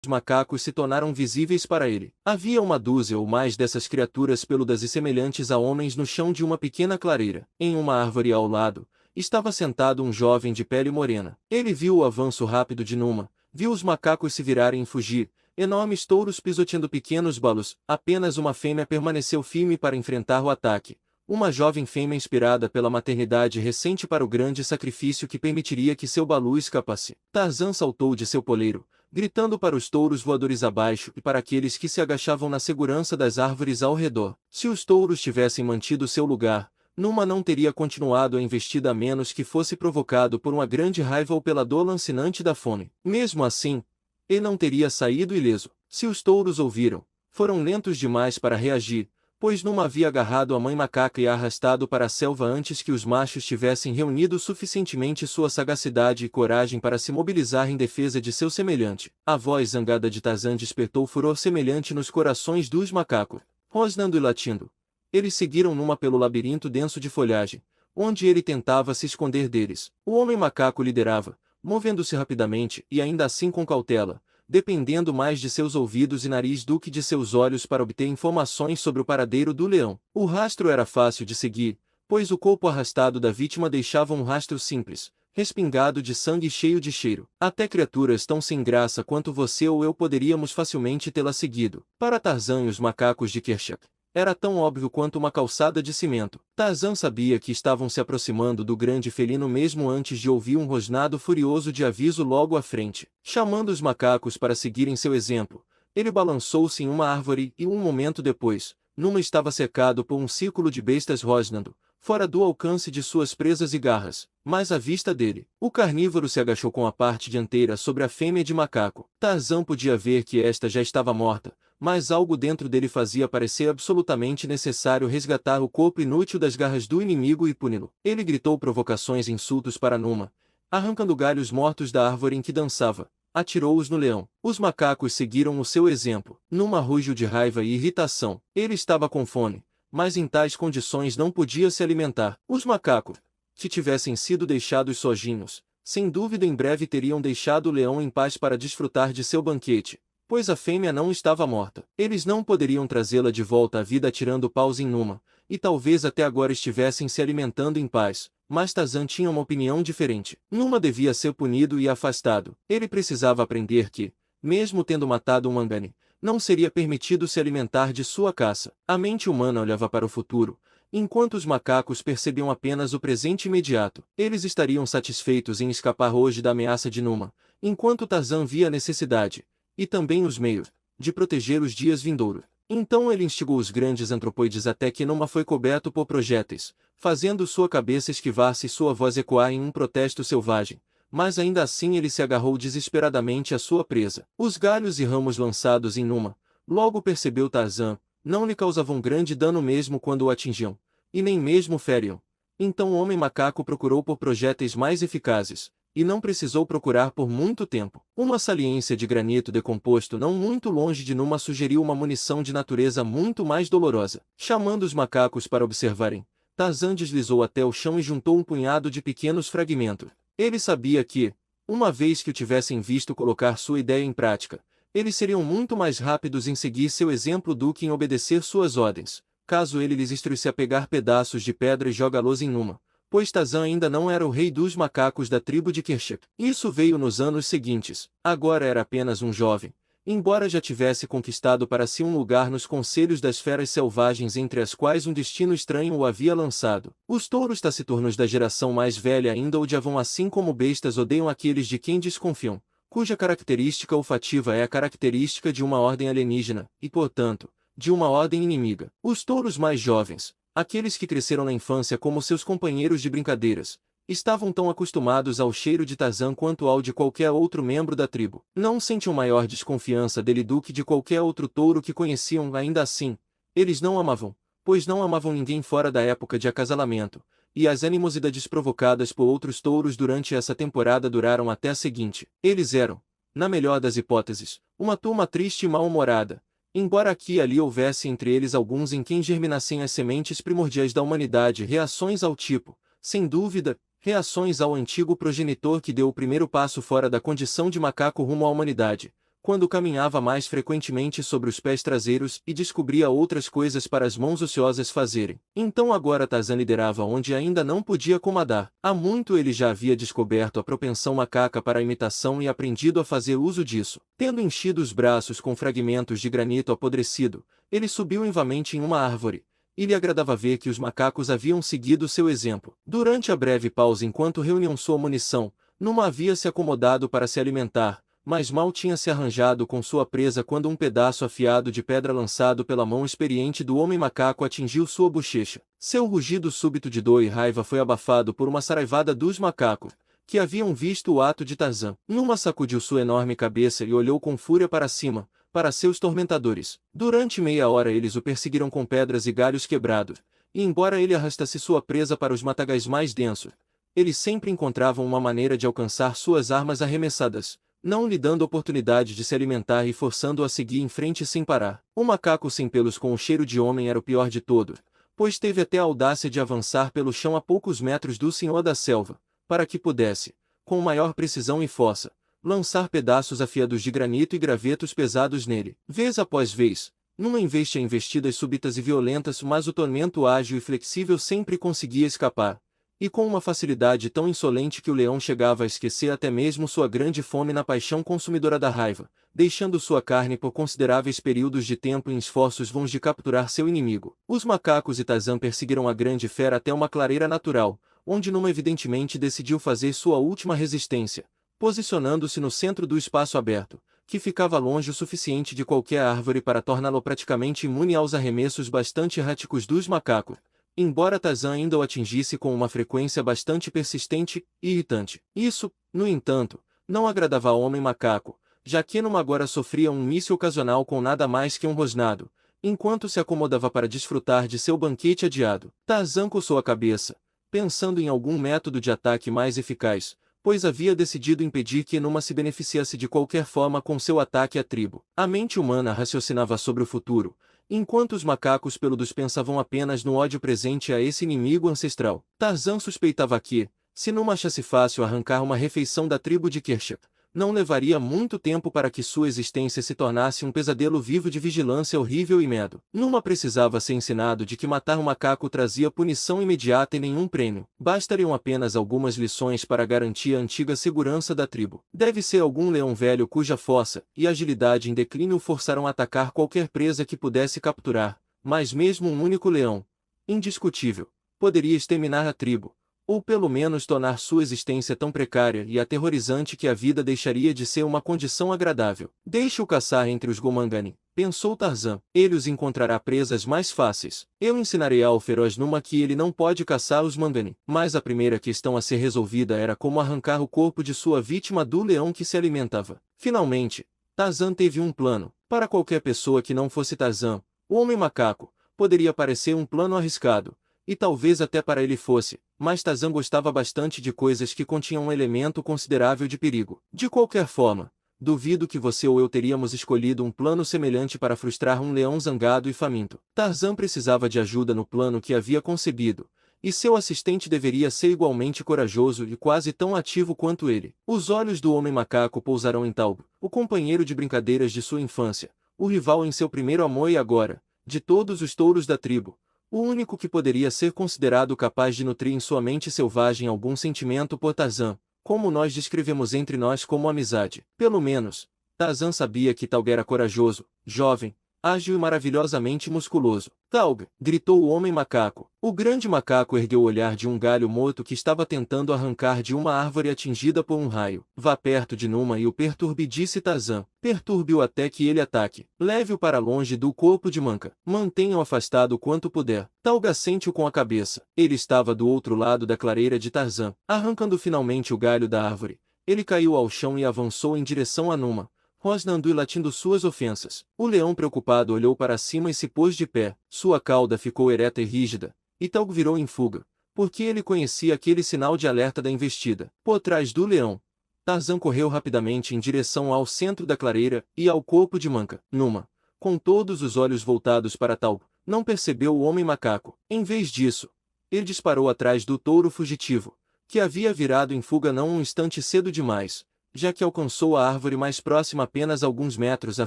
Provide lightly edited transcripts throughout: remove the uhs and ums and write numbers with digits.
Os macacos se tornaram visíveis para ele. Havia uma dúzia ou mais dessas criaturas peludas e semelhantes a homens no chão de uma pequena clareira. Em uma árvore ao lado, estava sentado um jovem de pele morena. Ele viu o avanço rápido de Numa, viu os macacos se virarem e fugir, enormes touros pisoteando pequenos balos. Apenas uma fêmea permaneceu firme para enfrentar o ataque. Uma jovem fêmea inspirada pela maternidade recente para o grande sacrifício que permitiria que seu balu escapasse. Tarzan saltou de seu poleiro, gritando para os touros voadores abaixo e para aqueles que se agachavam na segurança das árvores ao redor. Se os touros tivessem mantido seu lugar, Numa não teria continuado a investida a menos que fosse provocado por uma grande raiva ou pela dor lancinante da fome. Mesmo assim, ele não teria saído ileso. Se os touros ouviram, foram lentos demais para reagir, pois Numa havia agarrado a mãe macaca e a arrastado para a selva antes que os machos tivessem reunido suficientemente sua sagacidade e coragem para se mobilizar em defesa de seu semelhante. A voz zangada de Tarzan despertou furor semelhante nos corações dos macacos. Rosnando e latindo, eles seguiram Numa pelo labirinto denso de folhagem, onde ele tentava se esconder deles. O homem macaco liderava, movendo-se rapidamente e ainda assim com cautela, dependendo mais de seus ouvidos e nariz do que de seus olhos para obter informações sobre o paradeiro do leão. O rastro era fácil de seguir, pois o corpo arrastado da vítima deixava um rastro simples, respingado de sangue e cheio de cheiro. Até criaturas tão sem graça quanto você ou eu poderíamos facilmente tê-la seguido. Para Tarzan e os macacos de Kerchak, era tão óbvio quanto uma calçada de cimento. Tarzan sabia que estavam se aproximando do grande felino mesmo antes de ouvir um rosnado furioso de aviso logo à frente. Chamando os macacos para seguirem seu exemplo, ele balançou-se em uma árvore e um momento depois, Numa estava cercado por um círculo de bestas rosnando, fora do alcance de suas presas e garras, mas à vista dele. O carnívoro se agachou com a parte dianteira sobre a fêmea de macaco. Tarzan podia ver que esta já estava morta, mas algo dentro dele fazia parecer absolutamente necessário resgatar o corpo inútil das garras do inimigo e puni-lo. Ele gritou provocações e insultos para Numa, arrancando galhos mortos da árvore em que dançava. Atirou-os no leão. Os macacos seguiram o seu exemplo. Numa rugiu de raiva e irritação. Ele estava com fome, mas em tais condições não podia se alimentar. Os macacos, se tivessem sido deixados sozinhos, sem dúvida em breve teriam deixado o leão em paz para desfrutar de seu banquete, pois a fêmea não estava morta. Eles não poderiam trazê-la de volta à vida atirando paus em Numa, e talvez até agora estivessem se alimentando em paz, mas Tarzan tinha uma opinião diferente. Numa devia ser punido e afastado. Ele precisava aprender que, mesmo tendo matado um mangane, não seria permitido se alimentar de sua caça. A mente humana olhava para o futuro, enquanto os macacos percebiam apenas o presente imediato. Eles estariam satisfeitos em escapar hoje da ameaça de Numa, enquanto Tarzan via a necessidade, e também os meios, de proteger os dias vindouros. Então ele instigou os grandes antropoides até que Numa foi coberto por projéteis, fazendo sua cabeça esquivar-se e sua voz ecoar em um protesto selvagem. Mas ainda assim ele se agarrou desesperadamente à sua presa. Os galhos e ramos lançados em Numa, logo percebeu Tarzan, não lhe causavam grande dano mesmo quando o atingiam, e nem mesmo feriam. Então o homem macaco procurou por projéteis mais eficazes, e não precisou procurar por muito tempo. Uma saliência de granito decomposto não muito longe de Numa sugeriu uma munição de natureza muito mais dolorosa. Chamando os macacos para observarem, Tarzan deslizou até o chão e juntou um punhado de pequenos fragmentos. Ele sabia que, uma vez que o tivessem visto colocar sua ideia em prática, eles seriam muito mais rápidos em seguir seu exemplo do que em obedecer suas ordens, caso ele lhes instruísse a pegar pedaços de pedra e jogá-los em Numa, pois Tarzan ainda não era o rei dos macacos da tribo de Kerchak. Isso veio nos anos seguintes. Agora era apenas um jovem, embora já tivesse conquistado para si um lugar nos conselhos das feras selvagens entre as quais um destino estranho o havia lançado. Os touros taciturnos da geração mais velha ainda odiavam assim como bestas odeiam aqueles de quem desconfiam, cuja característica olfativa é a característica de uma ordem alienígena, e portanto, de uma ordem inimiga. Os touros mais jovens, aqueles que cresceram na infância como seus companheiros de brincadeiras, estavam tão acostumados ao cheiro de Tarzan quanto ao de qualquer outro membro da tribo. Não sentiam maior desconfiança dele do que de qualquer outro touro que conheciam. Ainda assim, eles não amavam, pois não amavam ninguém fora da época de acasalamento, e as animosidades provocadas por outros touros durante essa temporada duraram até a seguinte. Eles eram, na melhor das hipóteses, uma turma triste e mal-humorada, embora aqui e ali houvesse entre eles alguns em quem germinassem as sementes primordiais da humanidade, reações ao tipo, sem dúvida, reações ao antigo progenitor que deu o primeiro passo fora da condição de macaco rumo à humanidade, quando caminhava mais frequentemente sobre os pés traseiros e descobria outras coisas para as mãos ociosas fazerem. Então agora Tarzan liderava onde ainda não podia comandar. Há muito ele já havia descoberto a propensão macaca para a imitação e aprendido a fazer uso disso. Tendo enchido os braços com fragmentos de granito apodrecido, ele subiu invamente em uma árvore, e lhe agradava ver que os macacos haviam seguido seu exemplo. Durante a breve pausa enquanto reuniam sua munição, Numa havia se acomodado para se alimentar, mas mal tinha se arranjado com sua presa quando um pedaço afiado de pedra lançado pela mão experiente do homem-macaco atingiu sua bochecha. Seu rugido súbito de dor e raiva foi abafado por uma saraivada dos macacos, que haviam visto o ato de Tarzan. Numa sacudiu sua enorme cabeça e olhou com fúria para cima, para seus tormentadores. Durante meia hora eles o perseguiram com pedras e galhos quebrados, e embora ele arrastasse sua presa para os matagais mais densos, eles sempre encontravam uma maneira de alcançar suas armas arremessadas, não lhe dando oportunidade de se alimentar e forçando-o a seguir em frente sem parar. O macaco sem pelos com o cheiro de homem era o pior de todos, pois teve até a audácia de avançar pelo chão a poucos metros do senhor da selva, para que pudesse, com maior precisão e força, lançar pedaços afiados de granito e gravetos pesados nele. Vez após vez, numa investidas súbitas e violentas, mas o tormento ágil e flexível sempre conseguia escapar, e com uma facilidade tão insolente que o leão chegava a esquecer até mesmo sua grande fome na paixão consumidora da raiva, deixando sua carne por consideráveis períodos de tempo em esforços vãos de capturar seu inimigo. Os macacos e Tarzan perseguiram a grande fera até uma clareira natural, onde Numa evidentemente decidiu fazer sua última resistência, posicionando-se no centro do espaço aberto, que ficava longe o suficiente de qualquer árvore para torná-lo praticamente imune aos arremessos bastante erráticos dos macacos, embora Tarzan ainda o atingisse com uma frequência bastante persistente e irritante. Isso, no entanto, não agradava ao homem-macaco, já que Numa agora sofria um míssil ocasional com nada mais que um rosnado, enquanto se acomodava para desfrutar de seu banquete adiado. Tarzan coçou a cabeça, pensando em algum método de ataque mais eficaz, pois havia decidido impedir que Numa se beneficiasse de qualquer forma com seu ataque à tribo. A mente humana raciocinava sobre o futuro, enquanto os macacos peludos pensavam apenas no ódio presente a esse inimigo ancestral. Tarzan suspeitava que, se Numa achasse fácil arrancar uma refeição da tribo de Kershak, não levaria muito tempo para que sua existência se tornasse um pesadelo vivo de vigilância horrível e medo. Numa precisava ser ensinado de que matar um macaco trazia punição imediata e nenhum prêmio. Bastariam apenas algumas lições para garantir a antiga segurança da tribo. Deve ser algum leão velho cuja força e agilidade em declínio o forçaram a atacar qualquer presa que pudesse capturar, mas mesmo um único leão, indiscutível, poderia exterminar a tribo, ou pelo menos tornar sua existência tão precária e aterrorizante que a vida deixaria de ser uma condição agradável. Deixe-o caçar entre os Gomangani, pensou Tarzan. Ele os encontrará presas mais fáceis. Eu ensinarei ao feroz Numa que ele não pode caçar os Mangani. Mas a primeira questão a ser resolvida era como arrancar o corpo de sua vítima do leão que se alimentava. Finalmente, Tarzan teve um plano. Para qualquer pessoa que não fosse Tarzan, o homem-macaco, poderia parecer um plano arriscado, e talvez até para ele fosse, mas Tarzan gostava bastante de coisas que continham um elemento considerável de perigo. De qualquer forma, duvido que você ou eu teríamos escolhido um plano semelhante para frustrar um leão zangado e faminto. Tarzan precisava de ajuda no plano que havia concebido, e seu assistente deveria ser igualmente corajoso e quase tão ativo quanto ele. Os olhos do homem-macaco pousaram em Talbo, o companheiro de brincadeiras de sua infância, o rival em seu primeiro amor e agora, de todos os touros da tribo, o único que poderia ser considerado capaz de nutrir em sua mente selvagem algum sentimento por Tarzan, como nós descrevemos entre nós como amizade. Pelo menos, Tarzan sabia que Talg era corajoso, jovem, ágil e maravilhosamente musculoso. Talg! Gritou o homem-macaco. O grande macaco ergueu o olhar de um galho morto que estava tentando arrancar de uma árvore atingida por um raio. Vá perto de Numa e o perturbe, disse Tarzan. Perturbe-o até que ele ataque. Leve-o para longe do corpo de Manca. Mantenha-o afastado o quanto puder. Talg assentiu com a cabeça. Ele estava do outro lado da clareira de Tarzan. Arrancando finalmente o galho da árvore, ele caiu ao chão e avançou em direção a Numa, rosnando e latindo suas ofensas. O leão preocupado olhou para cima e se pôs de pé. Sua cauda ficou ereta e rígida, e Talg virou em fuga, porque ele conhecia aquele sinal de alerta da investida. Por trás do leão, Tarzan correu rapidamente em direção ao centro da clareira e ao corpo de Manca. Numa, com todos os olhos voltados para Talg, não percebeu o homem-macaco. Em vez disso, ele disparou atrás do touro fugitivo, que havia virado em fuga não um instante cedo demais, já que alcançou a árvore mais próxima apenas alguns metros à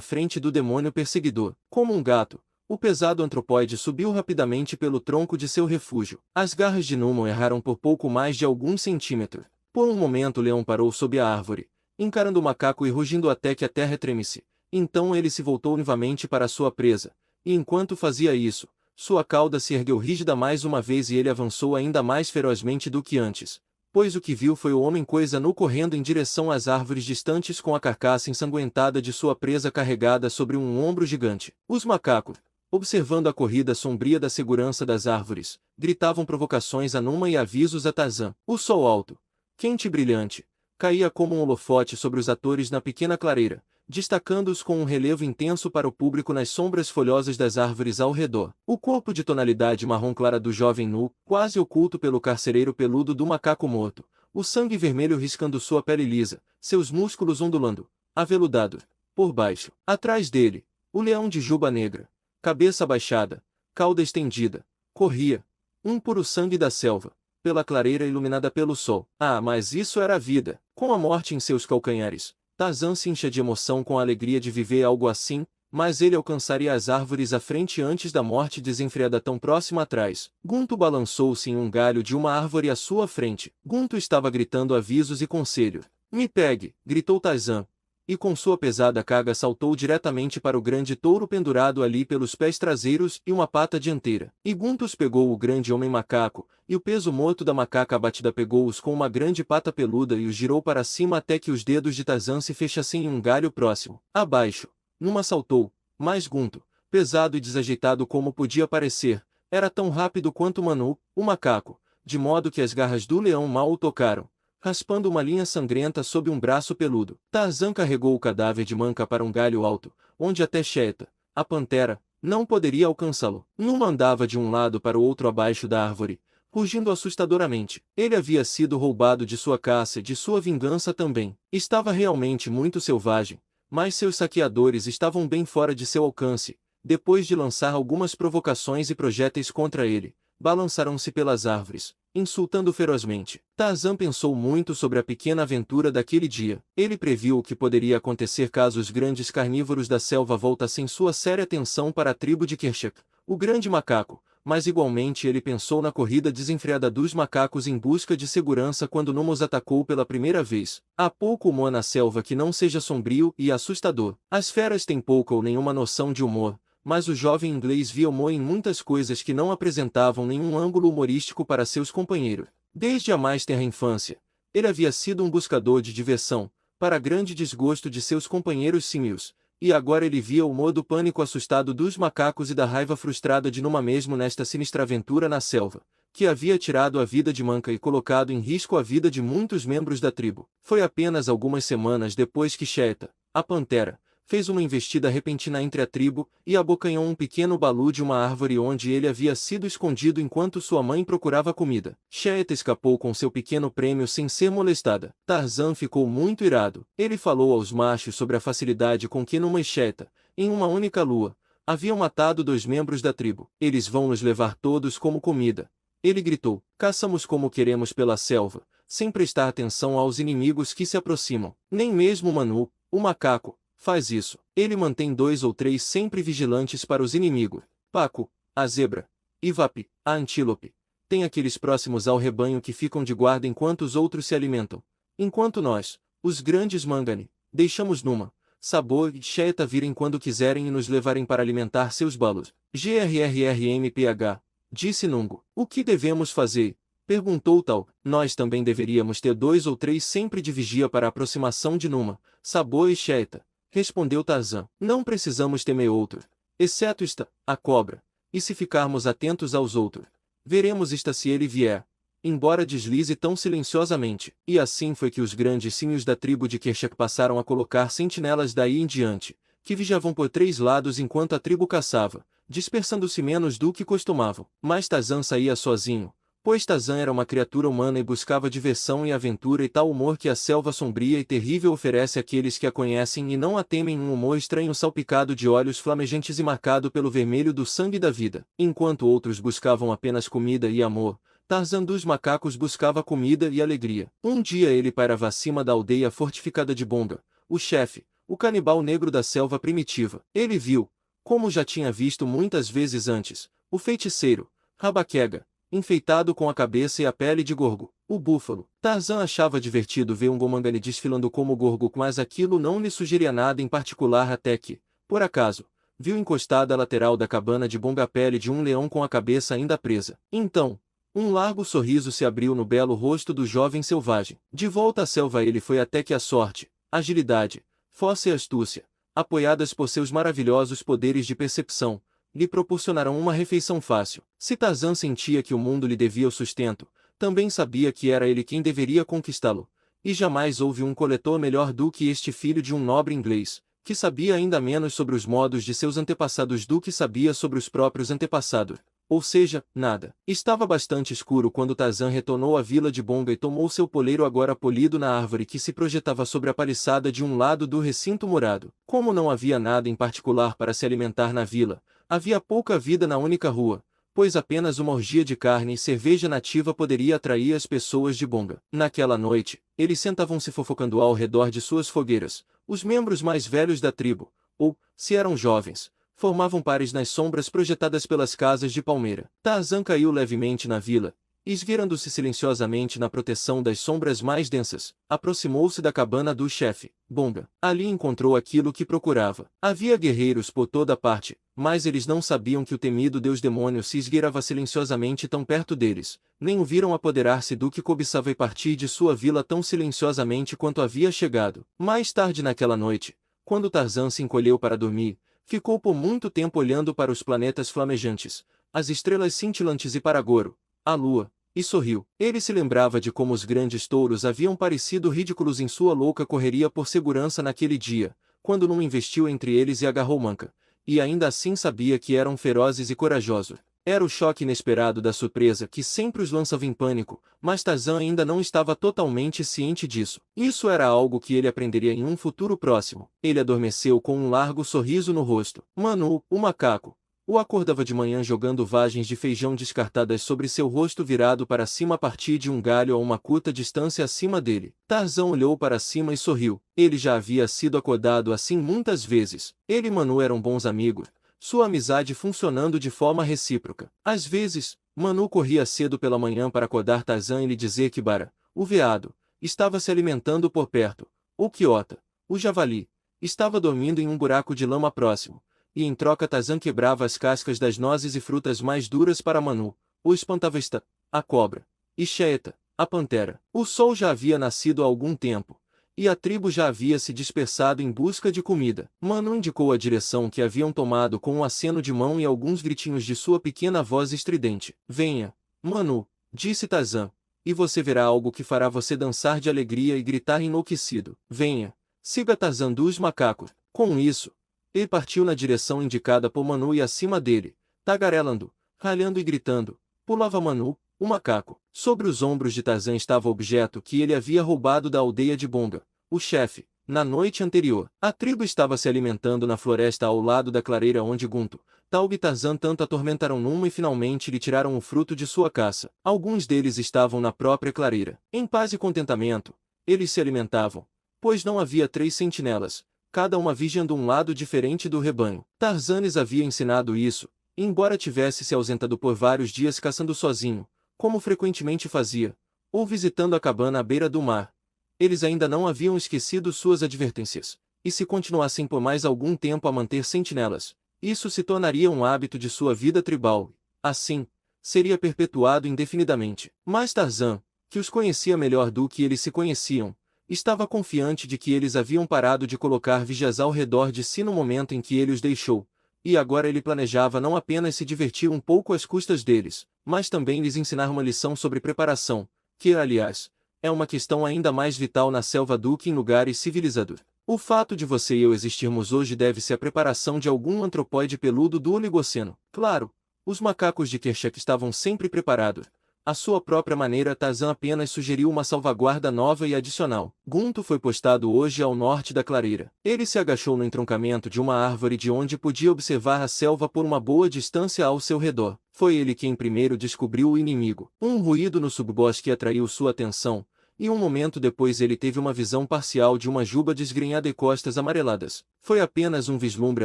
frente do demônio perseguidor. Como um gato, o pesado antropóide subiu rapidamente pelo tronco de seu refúgio. As garras de Numon erraram por pouco mais de alguns centímetros. Por um momento o leão parou sob a árvore, encarando o macaco e rugindo até que a terra tremesse. Então ele se voltou novamente para sua presa, e enquanto fazia isso, sua cauda se ergueu rígida mais uma vez e ele avançou ainda mais ferozmente do que antes, pois o que viu foi o homem-coisa nu correndo em direção às árvores distantes com a carcaça ensanguentada de sua presa carregada sobre um ombro gigante. Os macacos, observando a corrida sombria da segurança das árvores, gritavam provocações a Numa e avisos a Tarzan. O sol alto, quente e brilhante, caía como um holofote sobre os atores na pequena clareira, destacando-os com um relevo intenso para o público nas sombras folhosas das árvores ao redor. O corpo de tonalidade marrom clara do jovem nu, quase oculto pelo carcereiro peludo do macaco morto, o sangue vermelho riscando sua pele lisa, seus músculos ondulando, aveludado, por baixo. Atrás dele, o leão de juba negra, cabeça abaixada, cauda estendida, corria, um puro sangue da selva, pela clareira iluminada pelo sol. Ah, mas isso era a vida, com a morte em seus calcanhares. Tarzan se encha de emoção com a alegria de viver algo assim, mas ele alcançaria as árvores à frente antes da morte desenfreada tão próxima atrás. Gunto balançou-se em um galho de uma árvore à sua frente. Gunto estava gritando avisos e conselhos. "Me pegue!" gritou Tarzan, e com sua pesada carga saltou diretamente para o grande touro pendurado ali pelos pés traseiros e uma pata dianteira. E Guntus pegou o grande homem macaco, e o peso morto da macaca abatida pegou-os com uma grande pata peluda e os girou para cima até que os dedos de Tarzan se fechassem em um galho próximo. Abaixo, Numa saltou, mas Gunto, pesado e desajeitado como podia parecer, era tão rápido quanto Manu, o macaco, de modo que as garras do leão mal o tocaram, raspando uma linha sangrenta sob um braço peludo. Tarzan carregou o cadáver de Manca para um galho alto, onde até Cheta, a pantera, não poderia alcançá-lo. Numa andava de um lado para o outro abaixo da árvore, rugindo assustadoramente. Ele havia sido roubado de sua caça e de sua vingança também. Estava realmente muito selvagem, mas seus saqueadores estavam bem fora de seu alcance. Depois de lançar algumas provocações e projéteis contra ele, balançaram-se pelas árvores, insultando ferozmente. Tarzan pensou muito sobre a pequena aventura daquele dia. Ele previu o que poderia acontecer caso os grandes carnívoros da selva voltassem sua séria atenção para a tribo de Kershak, o grande macaco, mas igualmente ele pensou na corrida desenfreada dos macacos em busca de segurança quando Numa os atacou pela primeira vez. Há pouco humor na selva que não seja sombrio e assustador. As feras têm pouca ou nenhuma noção de humor, mas o jovem inglês via humor em muitas coisas que não apresentavam nenhum ângulo humorístico para seus companheiros. Desde a mais tenra infância, ele havia sido um buscador de diversão, para grande desgosto de seus companheiros símios, e agora ele via o humor do pânico assustado dos macacos e da raiva frustrada de Numa mesmo nesta sinistra aventura na selva, que havia tirado a vida de Manca e colocado em risco a vida de muitos membros da tribo. Foi apenas algumas semanas depois que Cheta, a pantera, fez uma investida repentina entre a tribo e abocanhou um pequeno baú de uma árvore onde ele havia sido escondido enquanto sua mãe procurava comida. Cheta escapou com seu pequeno prêmio sem ser molestada. Tarzan ficou muito irado. Ele falou aos machos sobre a facilidade com que Numa e Cheta, em uma única lua, haviam matado 2 membros da tribo. "Eles vão nos levar todos como comida", ele gritou. "Caçamos como queremos pela selva, sem prestar atenção aos inimigos que se aproximam. Nem mesmo Manu, o macaco, faz isso. Ele mantém 2 ou 3 sempre vigilantes para os inimigos. Paco, a zebra, e Vapi, a antílope, tem aqueles próximos ao rebanho que ficam de guarda enquanto os outros se alimentam. Enquanto nós, os grandes Mangani, deixamos Numa, Sabor e Cheta virem quando quiserem e nos levarem para alimentar seus balos." "GRRRMPH", disse Nungo. "O que devemos fazer?" perguntou Tal. "Nós também deveríamos ter 2 ou 3 sempre de vigia para a aproximação de Numa, Sabor e Cheta", respondeu Tarzan. "Não precisamos temer outro, exceto esta, a cobra, e se ficarmos atentos aos outros, veremos esta se ele vier, embora deslize tão silenciosamente." E assim foi que os grandes símios da tribo de Kershak passaram a colocar sentinelas daí em diante, que vigiavam por 3 lados enquanto a tribo caçava, dispersando-se menos do que costumavam. Mas Tarzan saía sozinho, pois Tarzan era uma criatura humana e buscava diversão e aventura e tal humor que a selva sombria e terrível oferece àqueles que a conhecem e não a temem, um humor estranho salpicado de olhos flamejantes e marcado pelo vermelho do sangue da vida. Enquanto outros buscavam apenas comida e amor, Tarzan dos macacos buscava comida e alegria. Um dia ele pairava acima da aldeia fortificada de Bonga, o chefe, o canibal negro da selva primitiva. Ele viu, como já tinha visto muitas vezes antes, o feiticeiro, Rabaquega, enfeitado com a cabeça e a pele de Gorgo, o búfalo. Tarzan achava divertido ver um Gomangani desfilando como Gorgo, mas aquilo não lhe sugeria nada em particular até que, por acaso, viu encostada à lateral da cabana de Bonga a pele de um leão com a cabeça ainda presa. Então, um largo sorriso se abriu no belo rosto do jovem selvagem. De volta à selva ele foi até que a sorte, agilidade, força e astúcia, apoiadas por seus maravilhosos poderes de percepção, lhe proporcionaram uma refeição fácil. Se Tarzan sentia que o mundo lhe devia o sustento, também sabia que era ele quem deveria conquistá-lo, e jamais houve um coletor melhor do que este filho de um nobre inglês, que sabia ainda menos sobre os modos de seus antepassados do que sabia sobre os próprios antepassados. Ou seja, nada. Estava bastante escuro quando Tarzan retornou à vila de Bonga e tomou seu poleiro agora polido na árvore que se projetava sobre a paliçada de um lado do recinto murado. Como não havia nada em particular para se alimentar na vila, havia pouca vida na única rua, pois apenas uma orgia de carne e cerveja nativa poderia atrair as pessoas de Bonga. Naquela noite, eles sentavam-se fofocando ao redor de suas fogueiras. Os membros mais velhos da tribo, ou, se eram jovens, formavam pares nas sombras projetadas pelas casas de palmeira. Tarzan caiu levemente na vila, e esgueirando-se silenciosamente na proteção das sombras mais densas, aproximou-se da cabana do chefe, Bonga. Ali encontrou aquilo que procurava. Havia guerreiros por toda parte, mas eles não sabiam que o temido deus-demônio se esgueirava silenciosamente tão perto deles, nem o viram apoderar-se do que cobiçava e partir de sua vila tão silenciosamente quanto havia chegado. Mais tarde naquela noite, quando Tarzan se encolheu para dormir, ficou por muito tempo olhando para os planetas flamejantes, as estrelas cintilantes e para Goro, a lua, e sorriu. Ele se lembrava de como os grandes touros haviam parecido ridículos em sua louca correria por segurança naquele dia, quando não investiu entre eles e agarrou Manca, e ainda assim sabia que eram ferozes e corajosos. Era o choque inesperado da surpresa que sempre os lançava em pânico, mas Tarzan ainda não estava totalmente ciente disso. Isso era algo que ele aprenderia em um futuro próximo. Ele adormeceu com um largo sorriso no rosto. Manu, o macaco, o acordava de manhã jogando vagens de feijão descartadas sobre seu rosto virado para cima a partir de um galho a uma curta distância acima dele. Tarzan olhou para cima e sorriu. Ele já havia sido acordado assim muitas vezes. Ele e Manu eram bons amigos, sua amizade funcionando de forma recíproca. Às vezes, Manu corria cedo pela manhã para acordar Tarzan e lhe dizer que Bara, o veado, estava se alimentando por perto, ou que Ota, o javali, estava dormindo em um buraco de lama próximo, e em troca Tarzan quebrava as cascas das nozes e frutas mais duras para Manu, o espantavesta, a cobra, e Xeeta, a pantera. O sol já havia nascido há algum tempo, e a tribo já havia se dispersado em busca de comida. Manu indicou a direção que haviam tomado com um aceno de mão e alguns gritinhos de sua pequena voz estridente. Venha, Manu, disse Tarzan, e você verá algo que fará você dançar de alegria e gritar enlouquecido. Venha, siga Tarzan dos macacos. Com isso, ele partiu na direção indicada por Manu e acima dele, tagarelando, ralhando e gritando, pulava Manu, o macaco. Sobre os ombros de Tarzan estava o objeto que ele havia roubado da aldeia de Bonga, o chefe, na noite anterior. A tribo estava se alimentando na floresta ao lado da clareira onde Gunto, Taug e Tarzan tanto atormentaram Numa e finalmente lhe tiraram o fruto de sua caça. Alguns deles estavam na própria clareira. Em paz e contentamento, eles se alimentavam, pois não havia 3 sentinelas, cada uma vigiando um lado diferente do rebanho. Tarzan lhes havia ensinado isso, e embora tivesse se ausentado por vários dias caçando sozinho, como frequentemente fazia, ou visitando a cabana à beira do mar, eles ainda não haviam esquecido suas advertências, e se continuassem por mais algum tempo a manter sentinelas, isso se tornaria um hábito de sua vida tribal, assim, seria perpetuado indefinidamente. Mas Tarzan, que os conhecia melhor do que eles se conheciam, estava confiante de que eles haviam parado de colocar vigias ao redor de si no momento em que ele os deixou, e agora ele planejava não apenas se divertir um pouco às custas deles, mas também lhes ensinar uma lição sobre preparação, que, aliás, é uma questão ainda mais vital na selva do que em lugares civilizados. O fato de você e eu existirmos hoje deve-se à preparação de algum antropóide peludo do Oligoceno. Claro, os macacos de Kershak estavam sempre preparados, À sua própria maneira, Tarzan apenas sugeriu uma salvaguarda nova e adicional. Gunto foi postado hoje ao norte da clareira. Ele se agachou no entroncamento de uma árvore de onde podia observar a selva por uma boa distância ao seu redor. Foi ele quem primeiro descobriu o inimigo. Um ruído no subbosque atraiu sua atenção, e um momento depois ele teve uma visão parcial de uma juba desgrenhada e costas amareladas. Foi apenas um vislumbre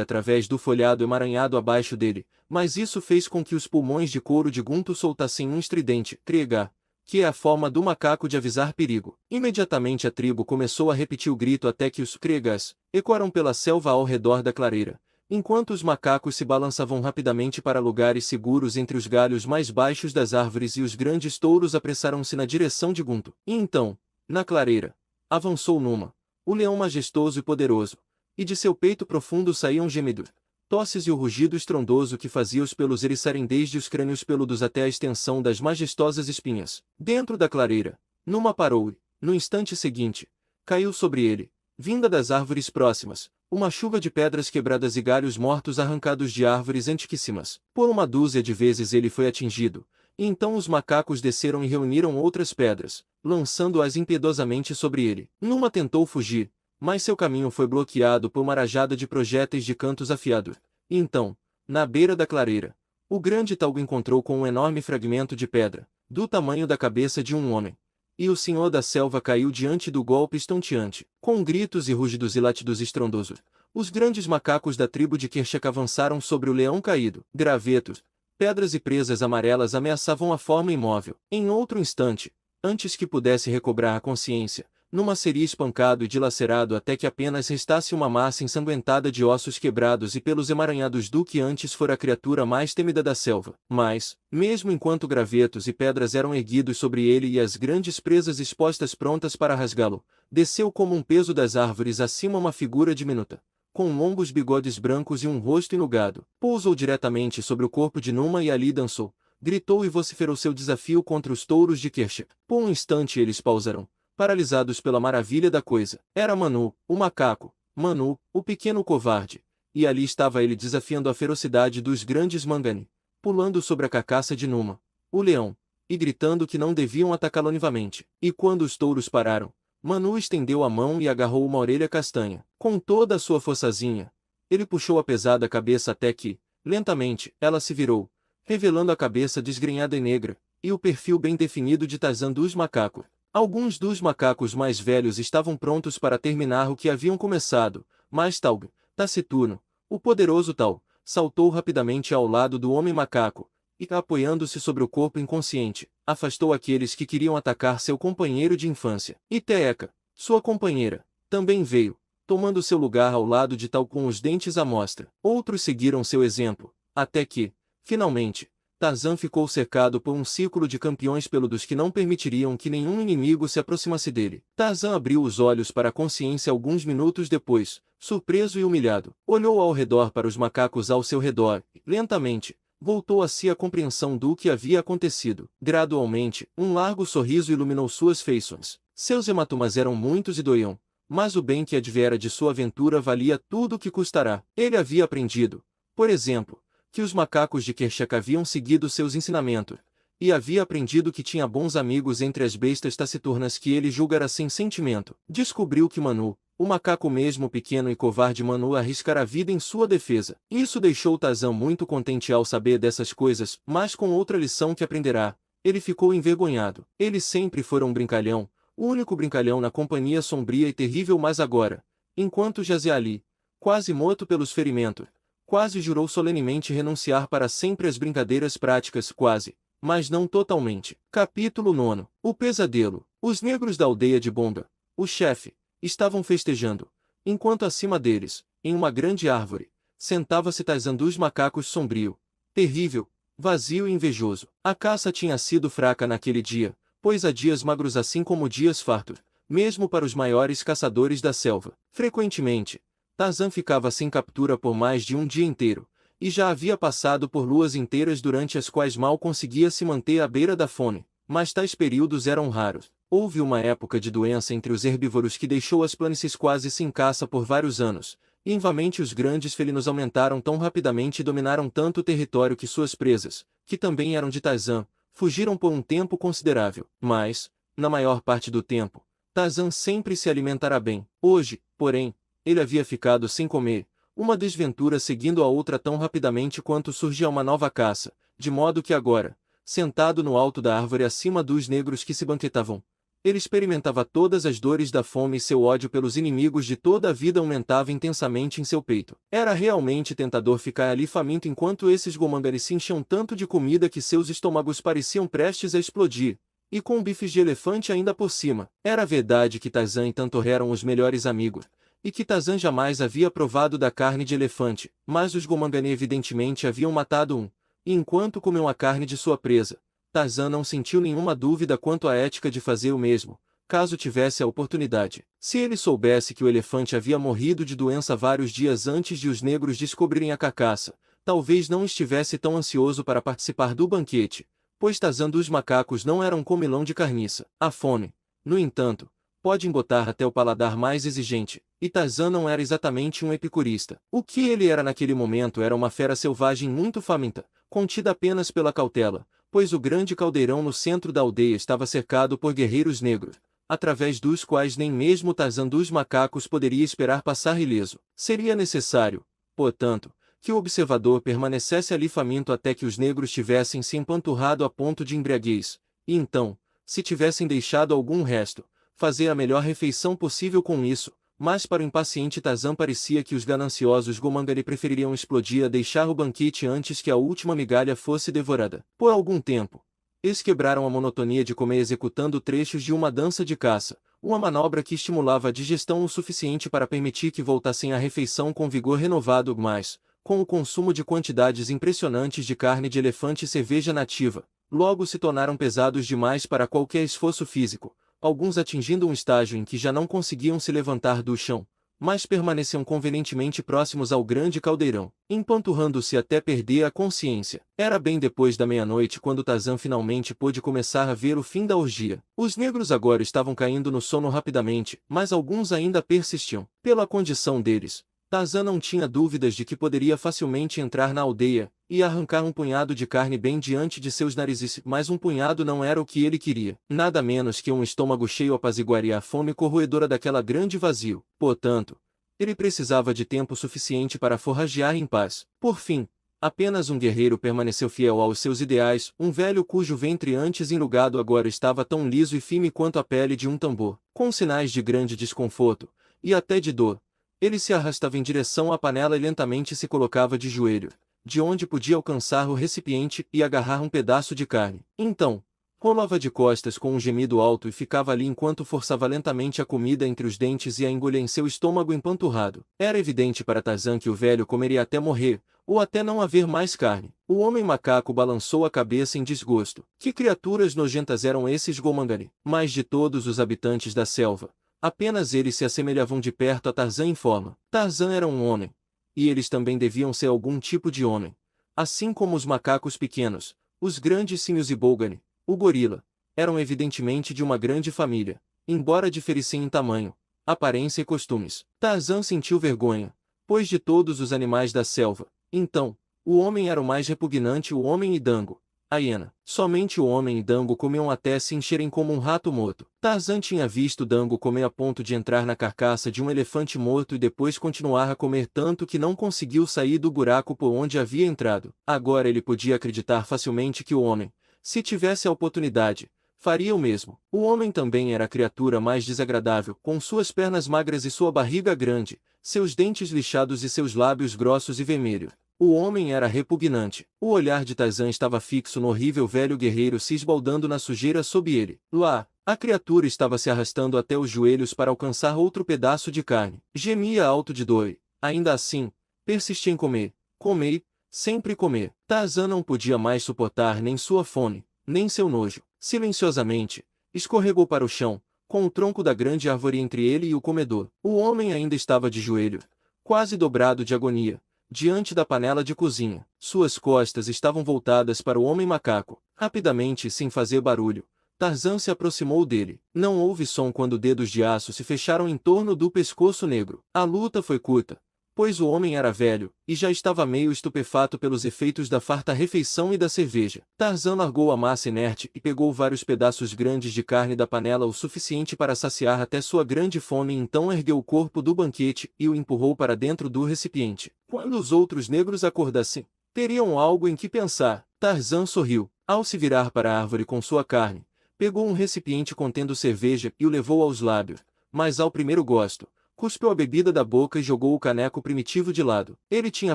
através do folhado emaranhado abaixo dele, mas isso fez com que os pulmões de couro de Gunto soltassem um estridente "kriega", que é a forma do macaco de avisar perigo. Imediatamente a tribo começou a repetir o grito até que os "kriegas" ecoaram pela selva ao redor da clareira, enquanto os macacos se balançavam rapidamente para lugares seguros entre os galhos mais baixos das árvores e os grandes touros apressaram-se na direção de Gunto. E então, na clareira, avançou Numa, o leão majestoso e poderoso, e de seu peito profundo saíam gemidos, tosses e o rugido estrondoso que fazia os pelos eriçarem desde os crânios peludos até a extensão das majestosas espinhas. Dentro da clareira, Numa parou e, no instante seguinte, caiu sobre ele, vinda das árvores próximas, uma chuva de pedras quebradas e galhos mortos arrancados de árvores antiquíssimas. Por uma dúzia de vezes ele foi atingido, e então os macacos desceram e reuniram outras pedras, lançando-as impiedosamente sobre ele. Numa tentou fugir, mas seu caminho foi bloqueado por uma rajada de projéteis de cantos afiados. E então, na beira da clareira, o grande Talgo encontrou com um enorme fragmento de pedra, do tamanho da cabeça de um homem. E o senhor da selva caiu diante do golpe estonteante. Com gritos e rugidos e latidos estrondosos, os grandes macacos da tribo de Kershak avançaram sobre o leão caído. Gravetos, pedras e presas amarelas ameaçavam a forma imóvel. Em outro instante, antes que pudesse recobrar a consciência, Numa seria espancado e dilacerado até que apenas restasse uma massa ensanguentada de ossos quebrados e pelos emaranhados do que antes fora a criatura mais temida da selva. Mas, mesmo enquanto gravetos e pedras eram erguidos sobre ele e as grandes presas expostas prontas para rasgá-lo, desceu como um peso das árvores acima uma figura diminuta, com longos bigodes brancos e um rosto enrugado. Pousou diretamente sobre o corpo de Numa e ali dançou, gritou e vociferou seu desafio contra os touros de Kershak. Por um instante eles pausaram, paralisados pela maravilha da coisa. Era Manu, o macaco, Manu, o pequeno covarde, e ali estava ele desafiando a ferocidade dos grandes Mangani, pulando sobre a carcaça de Numa, o leão, e gritando que não deviam atacá-lo novamente. E quando os touros pararam, Manu estendeu a mão e agarrou uma orelha castanha. Com toda a sua forçazinha, ele puxou a pesada cabeça até que, lentamente, ela se virou, revelando a cabeça desgrenhada e negra, e o perfil bem definido de Tarzan dos macacos. Alguns dos macacos mais velhos estavam prontos para terminar o que haviam começado, mas Taug, taciturno, o poderoso Tal, saltou rapidamente ao lado do homem macaco, e, apoiando-se sobre o corpo inconsciente, afastou aqueles que queriam atacar seu companheiro de infância. E Teeka, sua companheira, também veio, tomando seu lugar ao lado de Tal com os dentes à mostra. Outros seguiram seu exemplo, até que, finalmente, Tarzan ficou cercado por um círculo de campeões peludos que não permitiriam que nenhum inimigo se aproximasse dele. Tarzan abriu os olhos para a consciência alguns minutos depois, surpreso e humilhado. Olhou ao redor para os macacos ao seu redor, e, lentamente, voltou a si a compreensão do que havia acontecido. Gradualmente, um largo sorriso iluminou suas feições. Seus hematomas eram muitos e doíam, mas o bem que adviera de sua aventura valia tudo o que custará. Ele havia aprendido, por exemplo, que os macacos de Kershak haviam seguido seus ensinamentos, e havia aprendido que tinha bons amigos entre as bestas taciturnas que ele julgara sem sentimento. Descobriu que Manu, o macaco mesmo pequeno e covarde Manu, arriscara a vida em sua defesa. Isso deixou Tarzan muito contente ao saber dessas coisas, mas com outra lição que aprenderá, ele ficou envergonhado. Ele sempre fora um brincalhão, o único brincalhão na companhia sombria e terrível, mas agora, enquanto jazia ali, quase morto pelos ferimentos, quase jurou solenemente renunciar para sempre às brincadeiras práticas, quase, mas não totalmente. Capítulo 9. O pesadelo. Os negros da aldeia de Bonga, o chefe, estavam festejando, enquanto acima deles, em uma grande árvore, sentava-se Tarzan dos macacos sombrio, terrível, vazio e invejoso. A caça tinha sido fraca naquele dia, pois há dias magros assim como dias fartos, mesmo para os maiores caçadores da selva. Frequentemente, Tarzan ficava sem captura por mais de um dia inteiro, e já havia passado por luas inteiras durante as quais mal conseguia se manter à beira da fome, mas tais períodos eram raros. Houve uma época de doença entre os herbívoros que deixou as planícies quase sem caça por vários anos, e invamente os grandes felinos aumentaram tão rapidamente e dominaram tanto o território que suas presas, que também eram de Tarzan, fugiram por um tempo considerável, mas, na maior parte do tempo, Tarzan sempre se alimentara bem. Hoje, porém, ele havia ficado sem comer, uma desventura seguindo a outra tão rapidamente quanto surgia uma nova caça, de modo que agora, sentado no alto da árvore acima dos negros que se banquetavam, ele experimentava todas as dores da fome e seu ódio pelos inimigos de toda a vida aumentava intensamente em seu peito. Era realmente tentador ficar ali faminto enquanto esses gomangares se enchiam tanto de comida que seus estômagos pareciam prestes a explodir, e com bifes de elefante ainda por cima. Era verdade que Tarzan e Tantor eram os melhores amigos, e que Tarzan jamais havia provado da carne de elefante, mas os gomangani evidentemente haviam matado um, e enquanto comiam a carne de sua presa, Tarzan não sentiu nenhuma dúvida quanto à ética de fazer o mesmo, caso tivesse a oportunidade. Se ele soubesse que o elefante havia morrido de doença vários dias antes de os negros descobrirem a carcaça, talvez não estivesse tão ansioso para participar do banquete, pois Tarzan dos macacos não era um comilão de carniça. A fome, no entanto, pode embotar até o paladar mais exigente, e Tarzan não era exatamente um epicurista. O que ele era naquele momento era uma fera selvagem muito faminta, contida apenas pela cautela, pois o grande caldeirão no centro da aldeia estava cercado por guerreiros negros, através dos quais nem mesmo Tarzan dos macacos poderia esperar passar ileso. Seria necessário, portanto, que o observador permanecesse ali faminto até que os negros tivessem se empanturrado a ponto de embriaguez, e então, se tivessem deixado algum resto, fazer a melhor refeição possível com isso, mas para o impaciente Tarzan parecia que os gananciosos gomangari prefeririam explodir a deixar o banquete antes que a última migalha fosse devorada. Por algum tempo, eles quebraram a monotonia de comer executando trechos de uma dança de caça, uma manobra que estimulava a digestão o suficiente para permitir que voltassem à refeição com vigor renovado, mas, com o consumo de quantidades impressionantes de carne de elefante e cerveja nativa, logo se tornaram pesados demais para qualquer esforço físico, alguns atingindo um estágio em que já não conseguiam se levantar do chão, mas permaneciam convenientemente próximos ao grande caldeirão, empanturrando-se até perder a consciência. Era bem depois da meia-noite quando Tarzan finalmente pôde começar a ver o fim da orgia. Os negros agora estavam caindo no sono rapidamente, mas alguns ainda persistiam. Pela condição deles, Tarzan não tinha dúvidas de que poderia facilmente entrar na aldeia e arrancar um punhado de carne bem diante de seus narizes, mas um punhado não era o que ele queria. Nada menos que um estômago cheio apaziguaria a fome corroedora daquela grande vazio. Portanto, ele precisava de tempo suficiente para forragear em paz. Por fim, apenas um guerreiro permaneceu fiel aos seus ideais, um velho cujo ventre antes enrugado agora estava tão liso e firme quanto a pele de um tambor. Com sinais de grande desconforto, e até de dor, ele se arrastava em direção à panela e lentamente se colocava de joelho, de onde podia alcançar o recipiente e agarrar um pedaço de carne. Então, rolava de costas com um gemido alto e ficava ali enquanto forçava lentamente a comida entre os dentes e a engolia em seu estômago empanturrado. Era evidente para Tarzan que o velho comeria até morrer, ou até não haver mais carne. O homem macaco balançou a cabeça em desgosto. Que criaturas nojentas eram esses gomangari? Mas de todos os habitantes da selva, apenas eles se assemelhavam de perto a Tarzan em forma. Tarzan era um homem, e eles também deviam ser algum tipo de homem. Assim como os macacos pequenos, os grandes símios e Bolgani, o gorila, eram evidentemente de uma grande família, embora diferissem em tamanho, aparência e costumes. Tarzan sentiu vergonha, pois de todos os animais da selva, então, o homem era o mais repugnante. O homem e Dango, a hiena. Somente o homem e Dango comiam até se encherem como um rato morto. Tarzan tinha visto Dango comer a ponto de entrar na carcaça de um elefante morto e depois continuar a comer tanto que não conseguiu sair do buraco por onde havia entrado. Agora ele podia acreditar facilmente que o homem, se tivesse a oportunidade, faria o mesmo. O homem também era a criatura mais desagradável, com suas pernas magras e sua barriga grande, seus dentes lixados e seus lábios grossos e vermelhos. O homem era repugnante. O olhar de Tarzan estava fixo no horrível velho guerreiro se esbaldando na sujeira sob ele. Lá, a criatura estava se arrastando até os joelhos para alcançar outro pedaço de carne. Gemia alto de dor. Ainda assim, persistia em comer. Comer, sempre comer. Tarzan não podia mais suportar nem sua fome, nem seu nojo. Silenciosamente, escorregou para o chão, com o tronco da grande árvore entre ele e o comedor. O homem ainda estava de joelho, quase dobrado de agonia, diante da panela de cozinha. Suas costas estavam voltadas para o homem macaco. Rapidamente e sem fazer barulho, Tarzan se aproximou dele. Não houve som quando dedos de aço se fecharam em torno do pescoço negro. A luta foi curta, pois o homem era velho, e já estava meio estupefato pelos efeitos da farta refeição e da cerveja. Tarzan largou a massa inerte e pegou vários pedaços grandes de carne da panela o suficiente para saciar até sua grande fome e então ergueu o corpo do banquete e o empurrou para dentro do recipiente. Quando os outros negros acordassem, teriam algo em que pensar. Tarzan sorriu. Ao se virar para a árvore com sua carne, pegou um recipiente contendo cerveja e o levou aos lábios, mas ao primeiro gosto, cuspiu a bebida da boca e jogou o caneco primitivo de lado. Ele tinha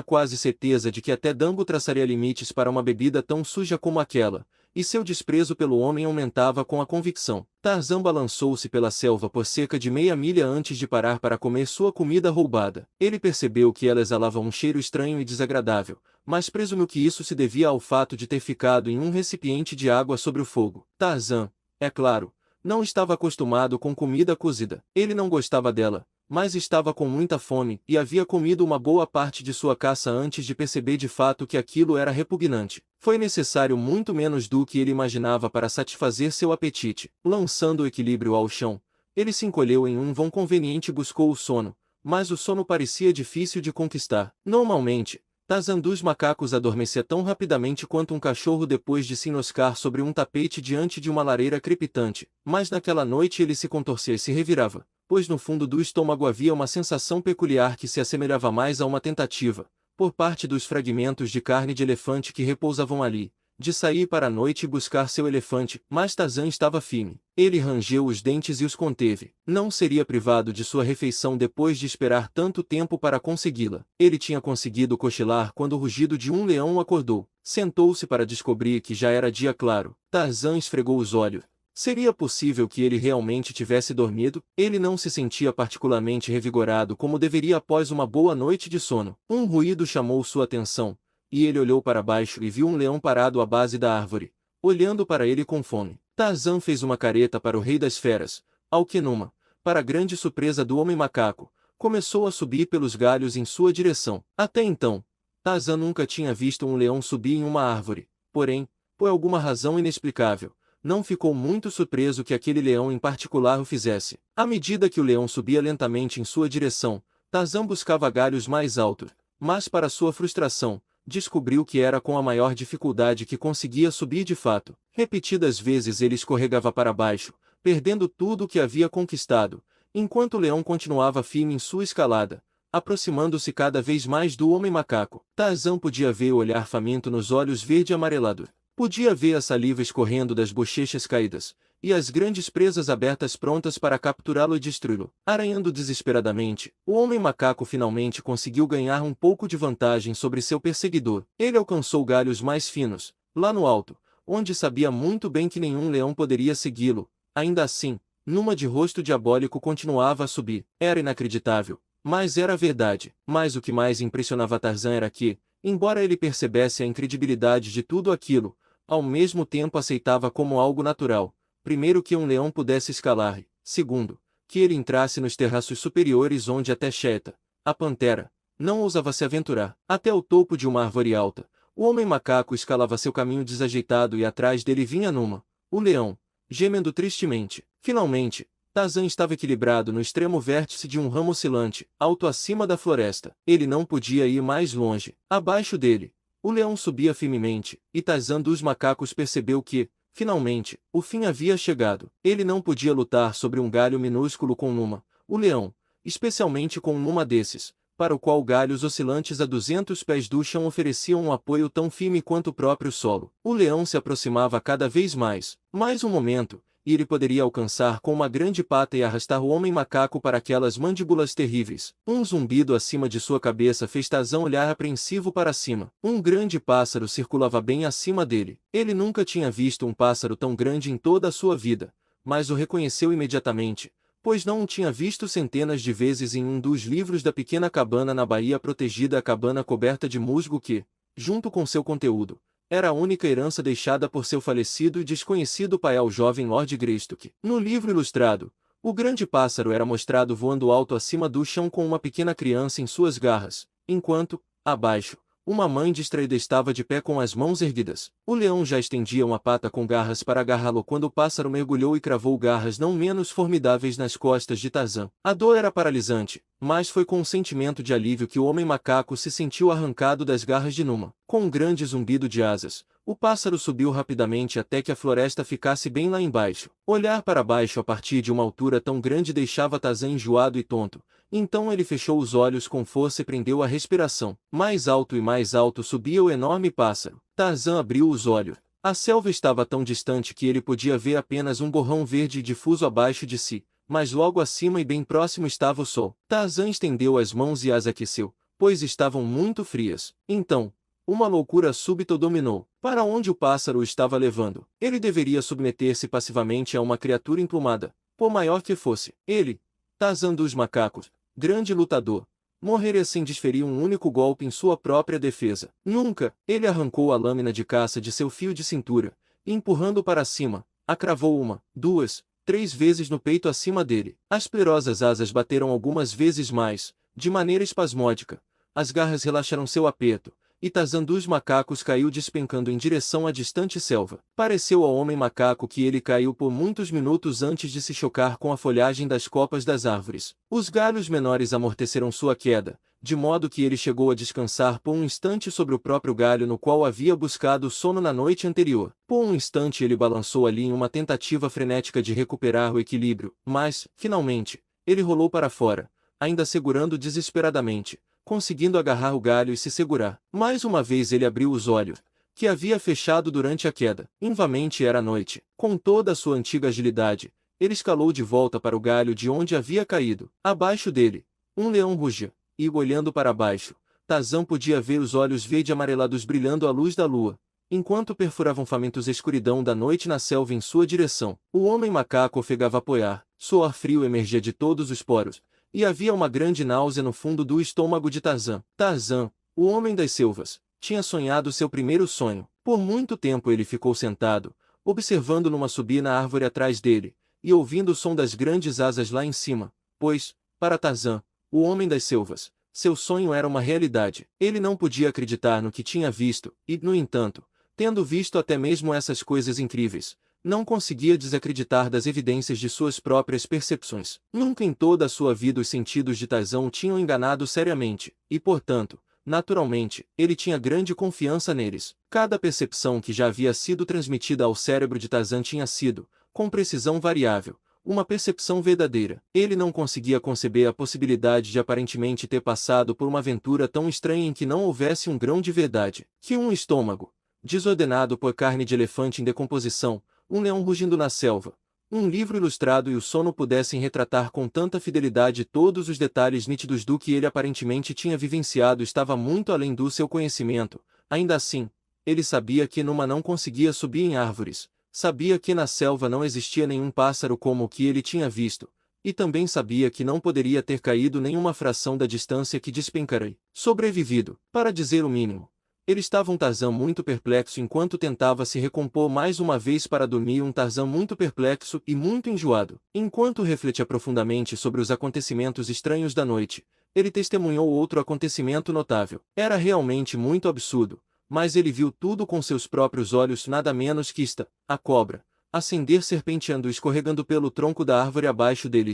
quase certeza de que até Dango traçaria limites para uma bebida tão suja como aquela, e seu desprezo pelo homem aumentava com a convicção. Tarzan balançou-se pela selva por cerca de meia milha antes de parar para comer sua comida roubada. Ele percebeu que ela exalava um cheiro estranho e desagradável, mas presumiu que isso se devia ao fato de ter ficado em um recipiente de água sobre o fogo. Tarzan, é claro, não estava acostumado com comida cozida. Ele não gostava dela, mas estava com muita fome e havia comido uma boa parte de sua caça antes de perceber de fato que aquilo era repugnante. Foi necessário muito menos do que ele imaginava para satisfazer seu apetite. Lançando o equilíbrio ao chão, ele se encolheu em um vão conveniente e buscou o sono, mas o sono parecia difícil de conquistar. Normalmente, Tarzan dos macacos adormecia tão rapidamente quanto um cachorro depois de se enroscar sobre um tapete diante de uma lareira crepitante, mas naquela noite ele se contorcia e se revirava, pois no fundo do estômago havia uma sensação peculiar que se assemelhava mais a uma tentativa, por parte dos fragmentos de carne de elefante que repousavam ali, de sair para a noite e buscar seu elefante, mas Tarzan estava firme. Ele rangeu os dentes e os conteve. Não seria privado de sua refeição depois de esperar tanto tempo para consegui-la. Ele tinha conseguido cochilar quando o rugido de um leão o acordou. Sentou-se para descobrir que já era dia claro. Tarzan esfregou os olhos. Seria possível que ele realmente tivesse dormido? Ele não se sentia particularmente revigorado como deveria após uma boa noite de sono. Um ruído chamou sua atenção, e ele olhou para baixo e viu um leão parado à base da árvore, olhando para ele com fome. Tarzan fez uma careta para o rei das feras, ao que Numa, para grande surpresa do homem macaco, começou a subir pelos galhos em sua direção. Até então, Tarzan nunca tinha visto um leão subir em uma árvore, porém, por alguma razão inexplicável, não ficou muito surpreso que aquele leão em particular o fizesse. À medida que o leão subia lentamente em sua direção, Tarzan buscava galhos mais altos, mas para sua frustração, descobriu que era com a maior dificuldade que conseguia subir de fato. Repetidas vezes ele escorregava para baixo, perdendo tudo o que havia conquistado, enquanto o leão continuava firme em sua escalada, aproximando-se cada vez mais do homem macaco. Tarzan podia ver o olhar faminto nos olhos verde-amarelado. Podia ver a saliva escorrendo das bochechas caídas, e as grandes presas abertas prontas para capturá-lo e destruí-lo. Aranhando desesperadamente, o homem macaco finalmente conseguiu ganhar um pouco de vantagem sobre seu perseguidor. Ele alcançou galhos mais finos, lá no alto, onde sabia muito bem que nenhum leão poderia segui-lo. Ainda assim, Numa de rosto diabólico continuava a subir. Era inacreditável, mas era verdade. Mas o que mais impressionava Tarzan era que, embora ele percebesse a incredibilidade de tudo aquilo, ao mesmo tempo aceitava como algo natural. Primeiro, que um leão pudesse escalar e, segundo, que ele entrasse nos terraços superiores onde até Cheta, a pantera, não ousava se aventurar. Até o topo de uma árvore alta, o homem macaco escalava seu caminho desajeitado e atrás dele vinha Numa, o leão, gemendo tristemente. Finalmente, Tarzan estava equilibrado no extremo vértice de um ramo oscilante, alto acima da floresta. Ele não podia ir mais longe. Abaixo dele, o leão subia firmemente, e Tarzan dos macacos percebeu que, finalmente, o fim havia chegado. Ele não podia lutar sobre um galho minúsculo com Numa, o leão, especialmente com Numa desses, para o qual galhos oscilantes a 200 pés do chão ofereciam um apoio tão firme quanto o próprio solo. O leão se aproximava cada vez mais. Mais um momento, e ele poderia alcançar com uma grande pata e arrastar o homem macaco para aquelas mandíbulas terríveis. Um zumbido acima de sua cabeça fez Tarzan olhar apreensivo para cima. Um grande pássaro circulava bem acima dele. Ele nunca tinha visto um pássaro tão grande em toda a sua vida, mas o reconheceu imediatamente, pois não o tinha visto centenas de vezes em um dos livros da pequena cabana na Baía Protegida, a cabana coberta de musgo que, junto com seu conteúdo, era a única herança deixada por seu falecido e desconhecido pai ao jovem Lord Greystoke. No livro ilustrado, o grande pássaro era mostrado voando alto acima do chão com uma pequena criança em suas garras, enquanto, abaixo, Uma mãe distraída estava de pé com as mãos erguidas. O leão já estendia uma pata com garras para agarrá-lo quando o pássaro mergulhou e cravou garras não menos formidáveis nas costas de Tarzan. A dor era paralisante, mas foi com um sentimento de alívio que o homem macaco se sentiu arrancado das garras de Numa. Com um grande zumbido de asas, o pássaro subiu rapidamente até que a floresta ficasse bem lá embaixo. Olhar para baixo a partir de uma altura tão grande deixava Tarzan enjoado e tonto. Então ele fechou os olhos com força e prendeu a respiração. Mais alto e mais alto subia o enorme pássaro. Tarzan abriu os olhos. A selva estava tão distante que ele podia ver apenas um borrão verde difuso abaixo de si, mas logo acima e bem próximo estava o sol. Tarzan estendeu as mãos e as aqueceu, pois estavam muito frias. Então, uma loucura súbita o dominou. Para onde o pássaro o estava levando? Ele deveria submeter-se passivamente a uma criatura emplumada, por maior que fosse. Ele, Tarzan dos macacos, grande lutador, morreria sem desferir um único golpe em sua própria defesa. Nunca, ele arrancou a lâmina de caça de seu fio de cintura, e empurrando para cima, a cravou uma, duas, três vezes no peito acima dele. As poderosas asas bateram algumas vezes mais, de maneira espasmódica. As garras relaxaram seu aperto, e Tarzan dos macacos caiu despencando em direção à distante selva. Pareceu ao homem macaco que ele caiu por muitos minutos antes de se chocar com a folhagem das copas das árvores. Os galhos menores amorteceram sua queda, de modo que ele chegou a descansar por um instante sobre o próprio galho no qual havia buscado sono na noite anterior. Por um instante ele balançou ali em uma tentativa frenética de recuperar o equilíbrio, mas, finalmente, ele rolou para fora, ainda segurando desesperadamente, conseguindo agarrar o galho e se segurar. Mais uma vez ele abriu os olhos, que havia fechado durante a queda. Invamente era noite. Com toda a sua antiga agilidade, ele escalou de volta para o galho de onde havia caído. Abaixo dele, um leão rugia, e, olhando para baixo, Tarzan podia ver os olhos verde-amarelados brilhando à luz da lua, enquanto perfuravam famintos a escuridão da noite na selva em sua direção. O homem macaco ofegava a apoiar, suor frio emergia de todos os poros, e havia uma grande náusea no fundo do estômago de Tarzan. Tarzan, o homem das selvas, tinha sonhado seu primeiro sonho. Por muito tempo ele ficou sentado, observando numa subina árvore atrás dele, e ouvindo o som das grandes asas lá em cima, pois, para Tarzan, o homem das selvas, seu sonho era uma realidade. Ele não podia acreditar no que tinha visto, e, no entanto, tendo visto até mesmo essas coisas incríveis, não conseguia desacreditar das evidências de suas próprias percepções. Nunca em toda a sua vida os sentidos de Tarzan o tinham enganado seriamente, e portanto, naturalmente, ele tinha grande confiança neles. Cada percepção que já havia sido transmitida ao cérebro de Tarzan tinha sido, com precisão variável, uma percepção verdadeira. Ele não conseguia conceber a possibilidade de aparentemente ter passado por uma aventura tão estranha em que não houvesse um grão de verdade. Que um estômago, desordenado por carne de elefante em decomposição, um leão rugindo na selva, um livro ilustrado e o sono pudessem retratar com tanta fidelidade todos os detalhes nítidos do que ele aparentemente tinha vivenciado estava muito além do seu conhecimento. Ainda assim, ele sabia que Numa não conseguia subir em árvores, sabia que na selva não existia nenhum pássaro como o que ele tinha visto, e também sabia que não poderia ter caído nenhuma fração da distância que despencarei. Sobrevivido, para dizer o mínimo. Ele estava um Tarzan muito perplexo enquanto tentava se recompor mais uma vez para dormir, um Tarzan muito perplexo e muito enjoado. Enquanto refletia profundamente sobre os acontecimentos estranhos da noite, ele testemunhou outro acontecimento notável. Era realmente muito absurdo, mas ele viu tudo com seus próprios olhos, nada menos que a cobra, ascender serpenteando e escorregando pelo tronco da árvore abaixo dele,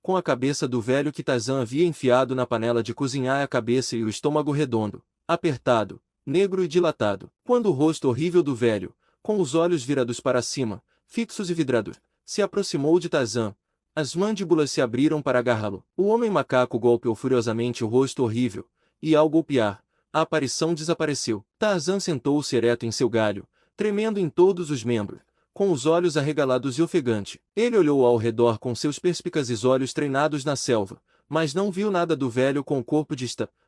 com a cabeça do velho que Tarzan havia enfiado na panela de cozinhar, a cabeça e o estômago redondo, apertado, negro e dilatado. Quando o rosto horrível do velho, com os olhos virados para cima, fixos e vidrados, se aproximou de Tarzan, as mandíbulas se abriram para agarrá-lo. O homem macaco golpeou furiosamente o rosto horrível, e ao golpear, a aparição desapareceu. Tarzan sentou-se ereto em seu galho, tremendo em todos os membros, com os olhos arregalados e ofegante. Ele olhou ao redor com seus perspicazes olhos treinados na selva, mas não viu nada do velho com o corpo de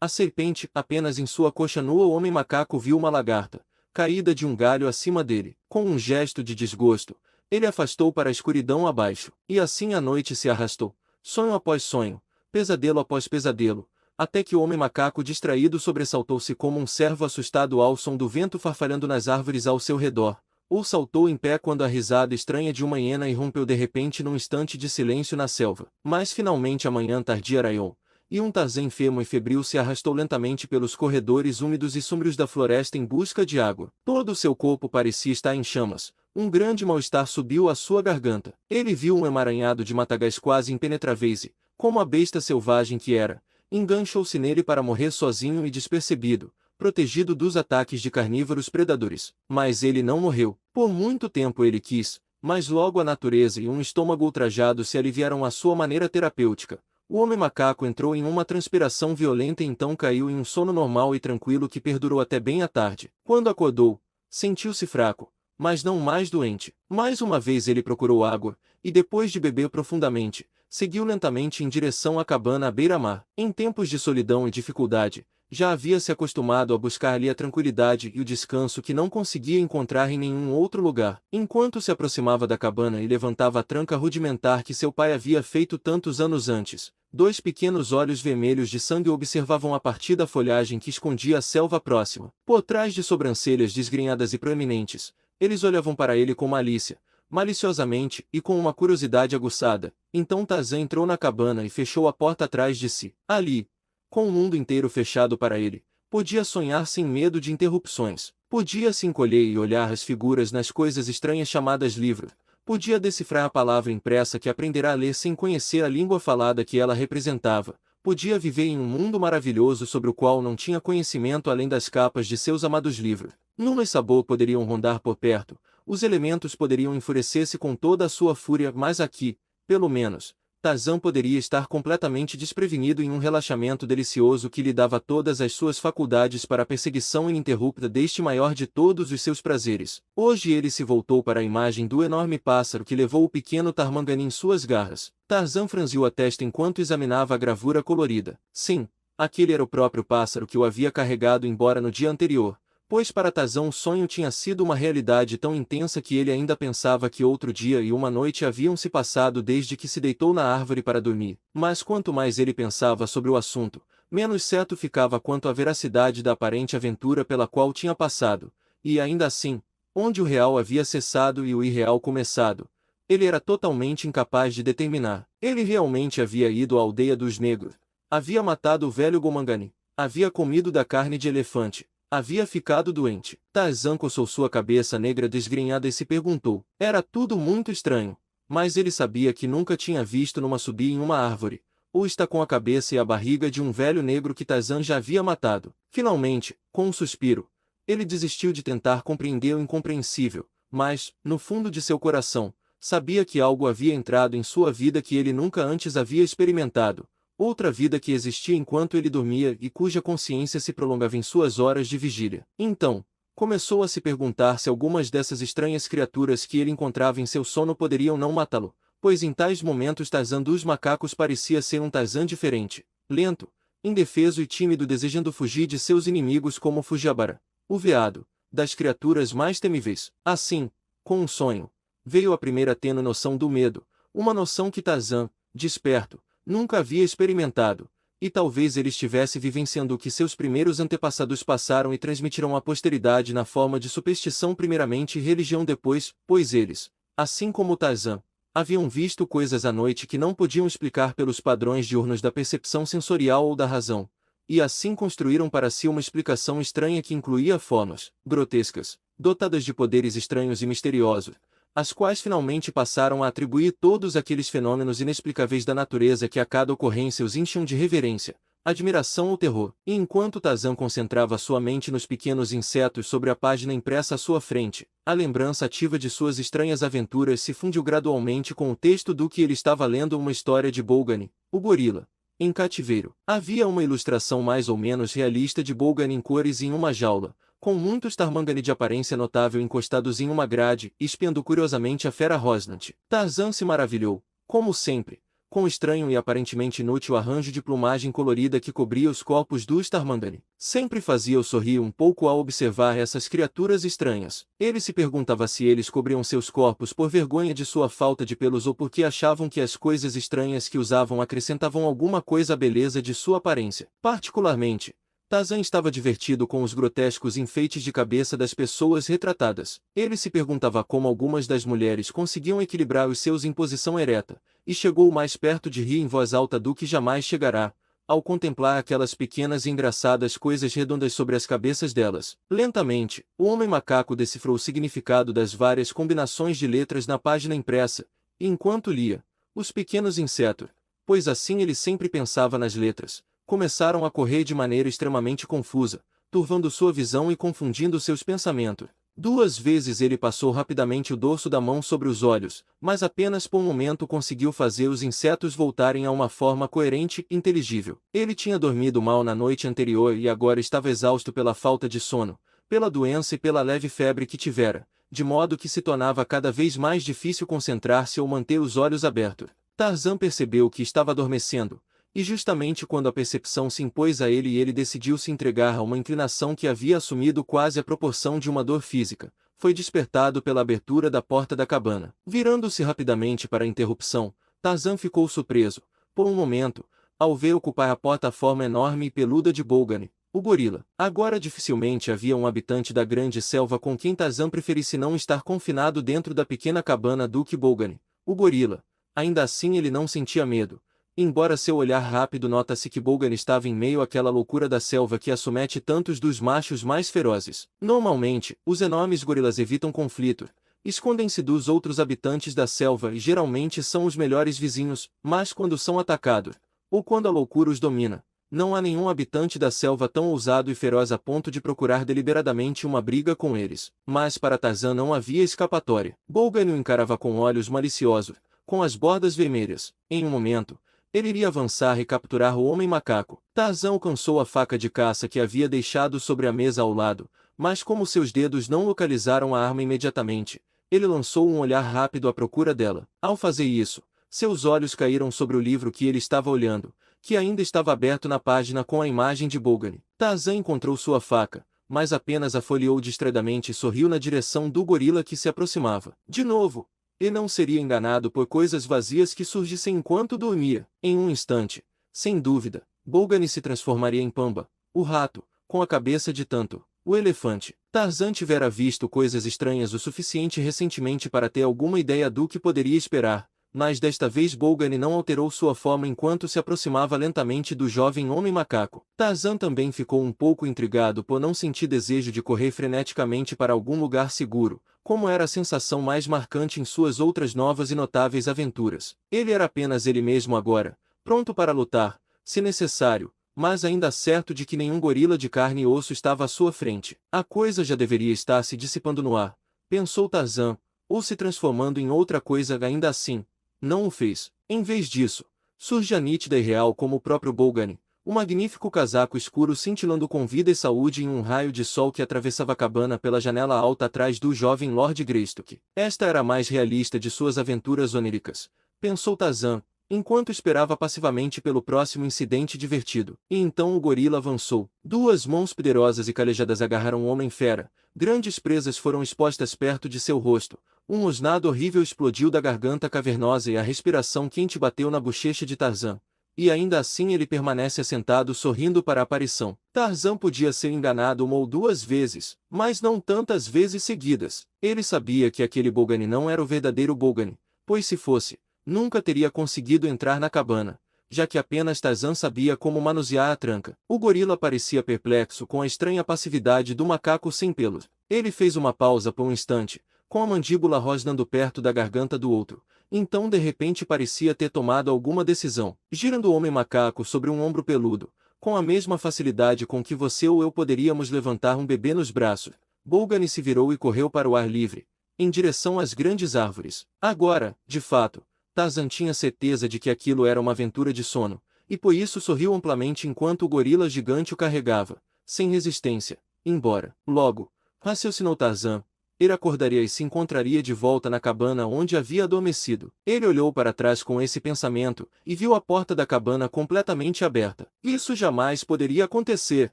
a serpente. Apenas em sua coxa nua o homem macaco viu uma lagarta, caída de um galho acima dele. Com um gesto de desgosto, ele afastou para a escuridão abaixo. E assim a noite se arrastou, sonho após sonho, pesadelo após pesadelo, até que o homem macaco distraído sobressaltou-se como um cervo assustado ao som do vento farfalhando nas árvores ao seu redor, ou saltou em pé quando a risada estranha de uma hiena irrompeu de repente num instante de silêncio na selva. Mas finalmente a manhã tardia raiou, e um Tarzan enfermo e febril se arrastou lentamente pelos corredores úmidos e sombrios da floresta em busca de água. Todo o seu corpo parecia estar em chamas. Um grande mal-estar subiu à sua garganta. Ele viu um emaranhado de matagais quase impenetráveis e, como a besta selvagem que era, enganchou-se nele para morrer sozinho e despercebido, protegido dos ataques de carnívoros predadores. Mas ele não morreu. Por muito tempo ele quis, mas logo a natureza e um estômago ultrajado se aliviaram à sua maneira terapêutica. O homem macaco entrou em uma transpiração violenta e então caiu em um sono normal e tranquilo que perdurou até bem à tarde. Quando acordou, sentiu-se fraco, mas não mais doente. Mais uma vez ele procurou água, e depois de beber profundamente, seguiu lentamente em direção à cabana à beira-mar. Em tempos de solidão e dificuldade, já havia se acostumado a buscar ali a tranquilidade e o descanso que não conseguia encontrar em nenhum outro lugar. Enquanto se aproximava da cabana e levantava a tranca rudimentar que seu pai havia feito tantos anos antes, dois pequenos olhos vermelhos de sangue observavam a partir da folhagem que escondia a selva próxima. Por trás de sobrancelhas desgrenhadas e proeminentes, eles olhavam para ele com malícia, maliciosamente e com uma curiosidade aguçada. Então Tarzan entrou na cabana e fechou a porta atrás de si. Ali, com o mundo inteiro fechado para ele, podia sonhar sem medo de interrupções. Podia se encolher e olhar as figuras nas coisas estranhas chamadas livros. Podia decifrar a palavra impressa que aprenderá a ler sem conhecer a língua falada que ela representava. Podia viver em um mundo maravilhoso sobre o qual não tinha conhecimento além das capas de seus amados livros. Numa e sabor poderiam rondar por perto, os elementos poderiam enfurecer-se com toda a sua fúria, mas aqui, pelo menos, Tarzan poderia estar completamente desprevenido em um relaxamento delicioso que lhe dava todas as suas faculdades para a perseguição ininterrupta deste maior de todos os seus prazeres. Hoje ele se voltou para a imagem do enorme pássaro que levou o pequeno Tarmangani em suas garras. Tarzan franziu a testa enquanto examinava a gravura colorida. Sim, aquele era o próprio pássaro que o havia carregado embora no dia anterior, pois para Tarzan o sonho tinha sido uma realidade tão intensa que ele ainda pensava que outro dia e uma noite haviam se passado desde que se deitou na árvore para dormir. Mas quanto mais ele pensava sobre o assunto, menos certo ficava quanto à veracidade da aparente aventura pela qual tinha passado, e ainda assim, onde o real havia cessado e o irreal começado, ele era totalmente incapaz de determinar. Ele realmente havia ido à aldeia dos negros, havia matado o velho Gomangani, havia comido da carne de elefante, havia ficado doente. Tarzan coçou sua cabeça negra desgrenhada e se perguntou. Era tudo muito estranho, mas ele sabia que nunca tinha visto numa subir em uma árvore, ou está com a cabeça e a barriga de um velho negro que Tarzan já havia matado. Finalmente, com um suspiro, ele desistiu de tentar compreender o incompreensível, mas, no fundo de seu coração, sabia que algo havia entrado em sua vida que ele nunca antes havia experimentado. Outra vida que existia enquanto ele dormia e cuja consciência se prolongava em suas horas de vigília. Então, começou a se perguntar se algumas dessas estranhas criaturas que ele encontrava em seu sono poderiam não matá-lo, pois em tais momentos Tarzan dos macacos parecia ser um Tarzan diferente, lento, indefeso e tímido, desejando fugir de seus inimigos como Fujiwara, o veado, das criaturas mais temíveis. Assim, com um sonho, veio a primeira tênue noção do medo, uma noção que Tarzan, desperto, nunca havia experimentado, e talvez ele estivesse vivenciando o que seus primeiros antepassados passaram e transmitiram à posteridade na forma de superstição primeiramente e religião depois, pois eles, assim como Tarzan, haviam visto coisas à noite que não podiam explicar pelos padrões diurnos da percepção sensorial ou da razão, e assim construíram para si uma explicação estranha que incluía formas grotescas, dotadas de poderes estranhos e misteriosos, as quais finalmente passaram a atribuir todos aqueles fenômenos inexplicáveis da natureza que a cada ocorrência os enchiam de reverência, admiração ou terror. E enquanto Tarzan concentrava sua mente nos pequenos insetos sobre a página impressa à sua frente, a lembrança ativa de suas estranhas aventuras se fundiu gradualmente com o texto do que ele estava lendo, uma história de Bolgani, o gorila, em cativeiro. Havia uma ilustração mais ou menos realista de Bolgani em cores em uma jaula, com muitos Tarmangani de aparência notável encostados em uma grade, espiando curiosamente a fera rosnante. Tarzan se maravilhou, como sempre, com o estranho e aparentemente inútil arranjo de plumagem colorida que cobria os corpos dos Tarmangani. Sempre fazia-o sorrir um pouco ao observar essas criaturas estranhas. Ele se perguntava se eles cobriam seus corpos por vergonha de sua falta de pelos ou porque achavam que as coisas estranhas que usavam acrescentavam alguma coisa à beleza de sua aparência. Particularmente, Tarzan estava divertido com os grotescos enfeites de cabeça das pessoas retratadas. Ele se perguntava como algumas das mulheres conseguiam equilibrar os seus em posição ereta, e chegou mais perto de rir em voz alta do que jamais chegará, ao contemplar aquelas pequenas e engraçadas coisas redondas sobre as cabeças delas. Lentamente, o homem macaco decifrou o significado das várias combinações de letras na página impressa, e enquanto lia, os pequenos insetos, pois assim ele sempre pensava nas letras, começaram a correr de maneira extremamente confusa, turvando sua visão e confundindo seus pensamentos. 2 vezes ele passou rapidamente o dorso da mão sobre os olhos, mas apenas por um momento conseguiu fazer os insetos voltarem a uma forma coerente e inteligível. Ele tinha dormido mal na noite anterior e agora estava exausto pela falta de sono, pela doença e pela leve febre que tivera, de modo que se tornava cada vez mais difícil concentrar-se ou manter os olhos abertos. Tarzan percebeu que estava adormecendo, e justamente quando a percepção se impôs a ele e ele decidiu se entregar a uma inclinação que havia assumido quase a proporção de uma dor física, foi despertado pela abertura da porta da cabana. Virando-se rapidamente para a interrupção, Tarzan ficou surpreso, por um momento, ao ver ocupar a porta a forma enorme e peluda de Bolgani, o gorila. Agora dificilmente havia um habitante da grande selva com quem Tarzan preferisse não estar confinado dentro da pequena cabana do que Bolgani, o gorila. Ainda assim ele não sentia medo. Embora seu olhar rápido nota-se que Bolgani estava em meio àquela loucura da selva que assomete tantos dos machos mais ferozes. Normalmente, os enormes gorilas evitam conflito, escondem-se dos outros habitantes da selva e geralmente são os melhores vizinhos, mas quando são atacados, ou quando a loucura os domina, não há nenhum habitante da selva tão ousado e feroz a ponto de procurar deliberadamente uma briga com eles. Mas para Tarzan não havia escapatória. Bolgani o encarava com olhos maliciosos, com as bordas vermelhas. Em um momento, ele iria avançar e capturar o homem macaco. Tarzan alcançou a faca de caça que havia deixado sobre a mesa ao lado, mas como seus dedos não localizaram a arma imediatamente, ele lançou um olhar rápido à procura dela. Ao fazer isso, seus olhos caíram sobre o livro que ele estava olhando, que ainda estava aberto na página com a imagem de Bolgani. Tarzan encontrou sua faca, mas apenas a folheou distraidamente e sorriu na direção do gorila que se aproximava. De novo, e não seria enganado por coisas vazias que surgissem enquanto dormia. Em um instante, sem dúvida, Bolgani se transformaria em Pamba, o rato, com a cabeça de Tanto, o elefante. Tarzan tivera visto coisas estranhas o suficiente recentemente para ter alguma ideia do que poderia esperar, mas desta vez Bolgani não alterou sua forma enquanto se aproximava lentamente do jovem homem macaco. Tarzan também ficou um pouco intrigado por não sentir desejo de correr freneticamente para algum lugar seguro, como era a sensação mais marcante em suas outras novas e notáveis aventuras. Ele era apenas ele mesmo agora, pronto para lutar, se necessário, mas ainda certo de que nenhum gorila de carne e osso estava à sua frente. A coisa já deveria estar se dissipando no ar, pensou Tarzan, ou se transformando em outra coisa ainda assim. Não o fez. Em vez disso, surge a nítida e real como o próprio Bolgani, o magnífico casaco escuro cintilando com vida e saúde em um raio de sol que atravessava a cabana pela janela alta atrás do jovem Lord Greystoke. Esta era a mais realista de suas aventuras oníricas, pensou Tarzan, enquanto esperava passivamente pelo próximo incidente divertido. E então o gorila avançou. 2 mãos poderosas e calejadas agarraram o homem-fera, grandes presas foram expostas perto de seu rosto. Um rosnado horrível explodiu da garganta cavernosa e a respiração quente bateu na bochecha de Tarzan. E ainda assim ele permanece assentado sorrindo para a aparição. Tarzan podia ser enganado 1 ou 2 vezes, mas não tantas vezes seguidas. Ele sabia que aquele Bolgani não era o verdadeiro Bolgani, pois se fosse, nunca teria conseguido entrar na cabana, já que apenas Tarzan sabia como manusear a tranca. O gorila parecia perplexo com a estranha passividade do macaco sem pelos. Ele fez uma pausa por um instante, com a mandíbula rosnando perto da garganta do outro. Então de repente parecia ter tomado alguma decisão. Girando o homem macaco sobre um ombro peludo, com a mesma facilidade com que você ou eu poderíamos levantar um bebê nos braços, Bolgani se virou e correu para o ar livre, em direção às grandes árvores. Agora, de fato, Tarzan tinha certeza de que aquilo era uma aventura de sono, e por isso sorriu amplamente enquanto o gorila gigante o carregava, sem resistência, embora. Logo, raciocinou Tarzan, ele acordaria e se encontraria de volta na cabana onde havia adormecido. Ele olhou para trás com esse pensamento, e viu a porta da cabana completamente aberta. Isso jamais poderia acontecer.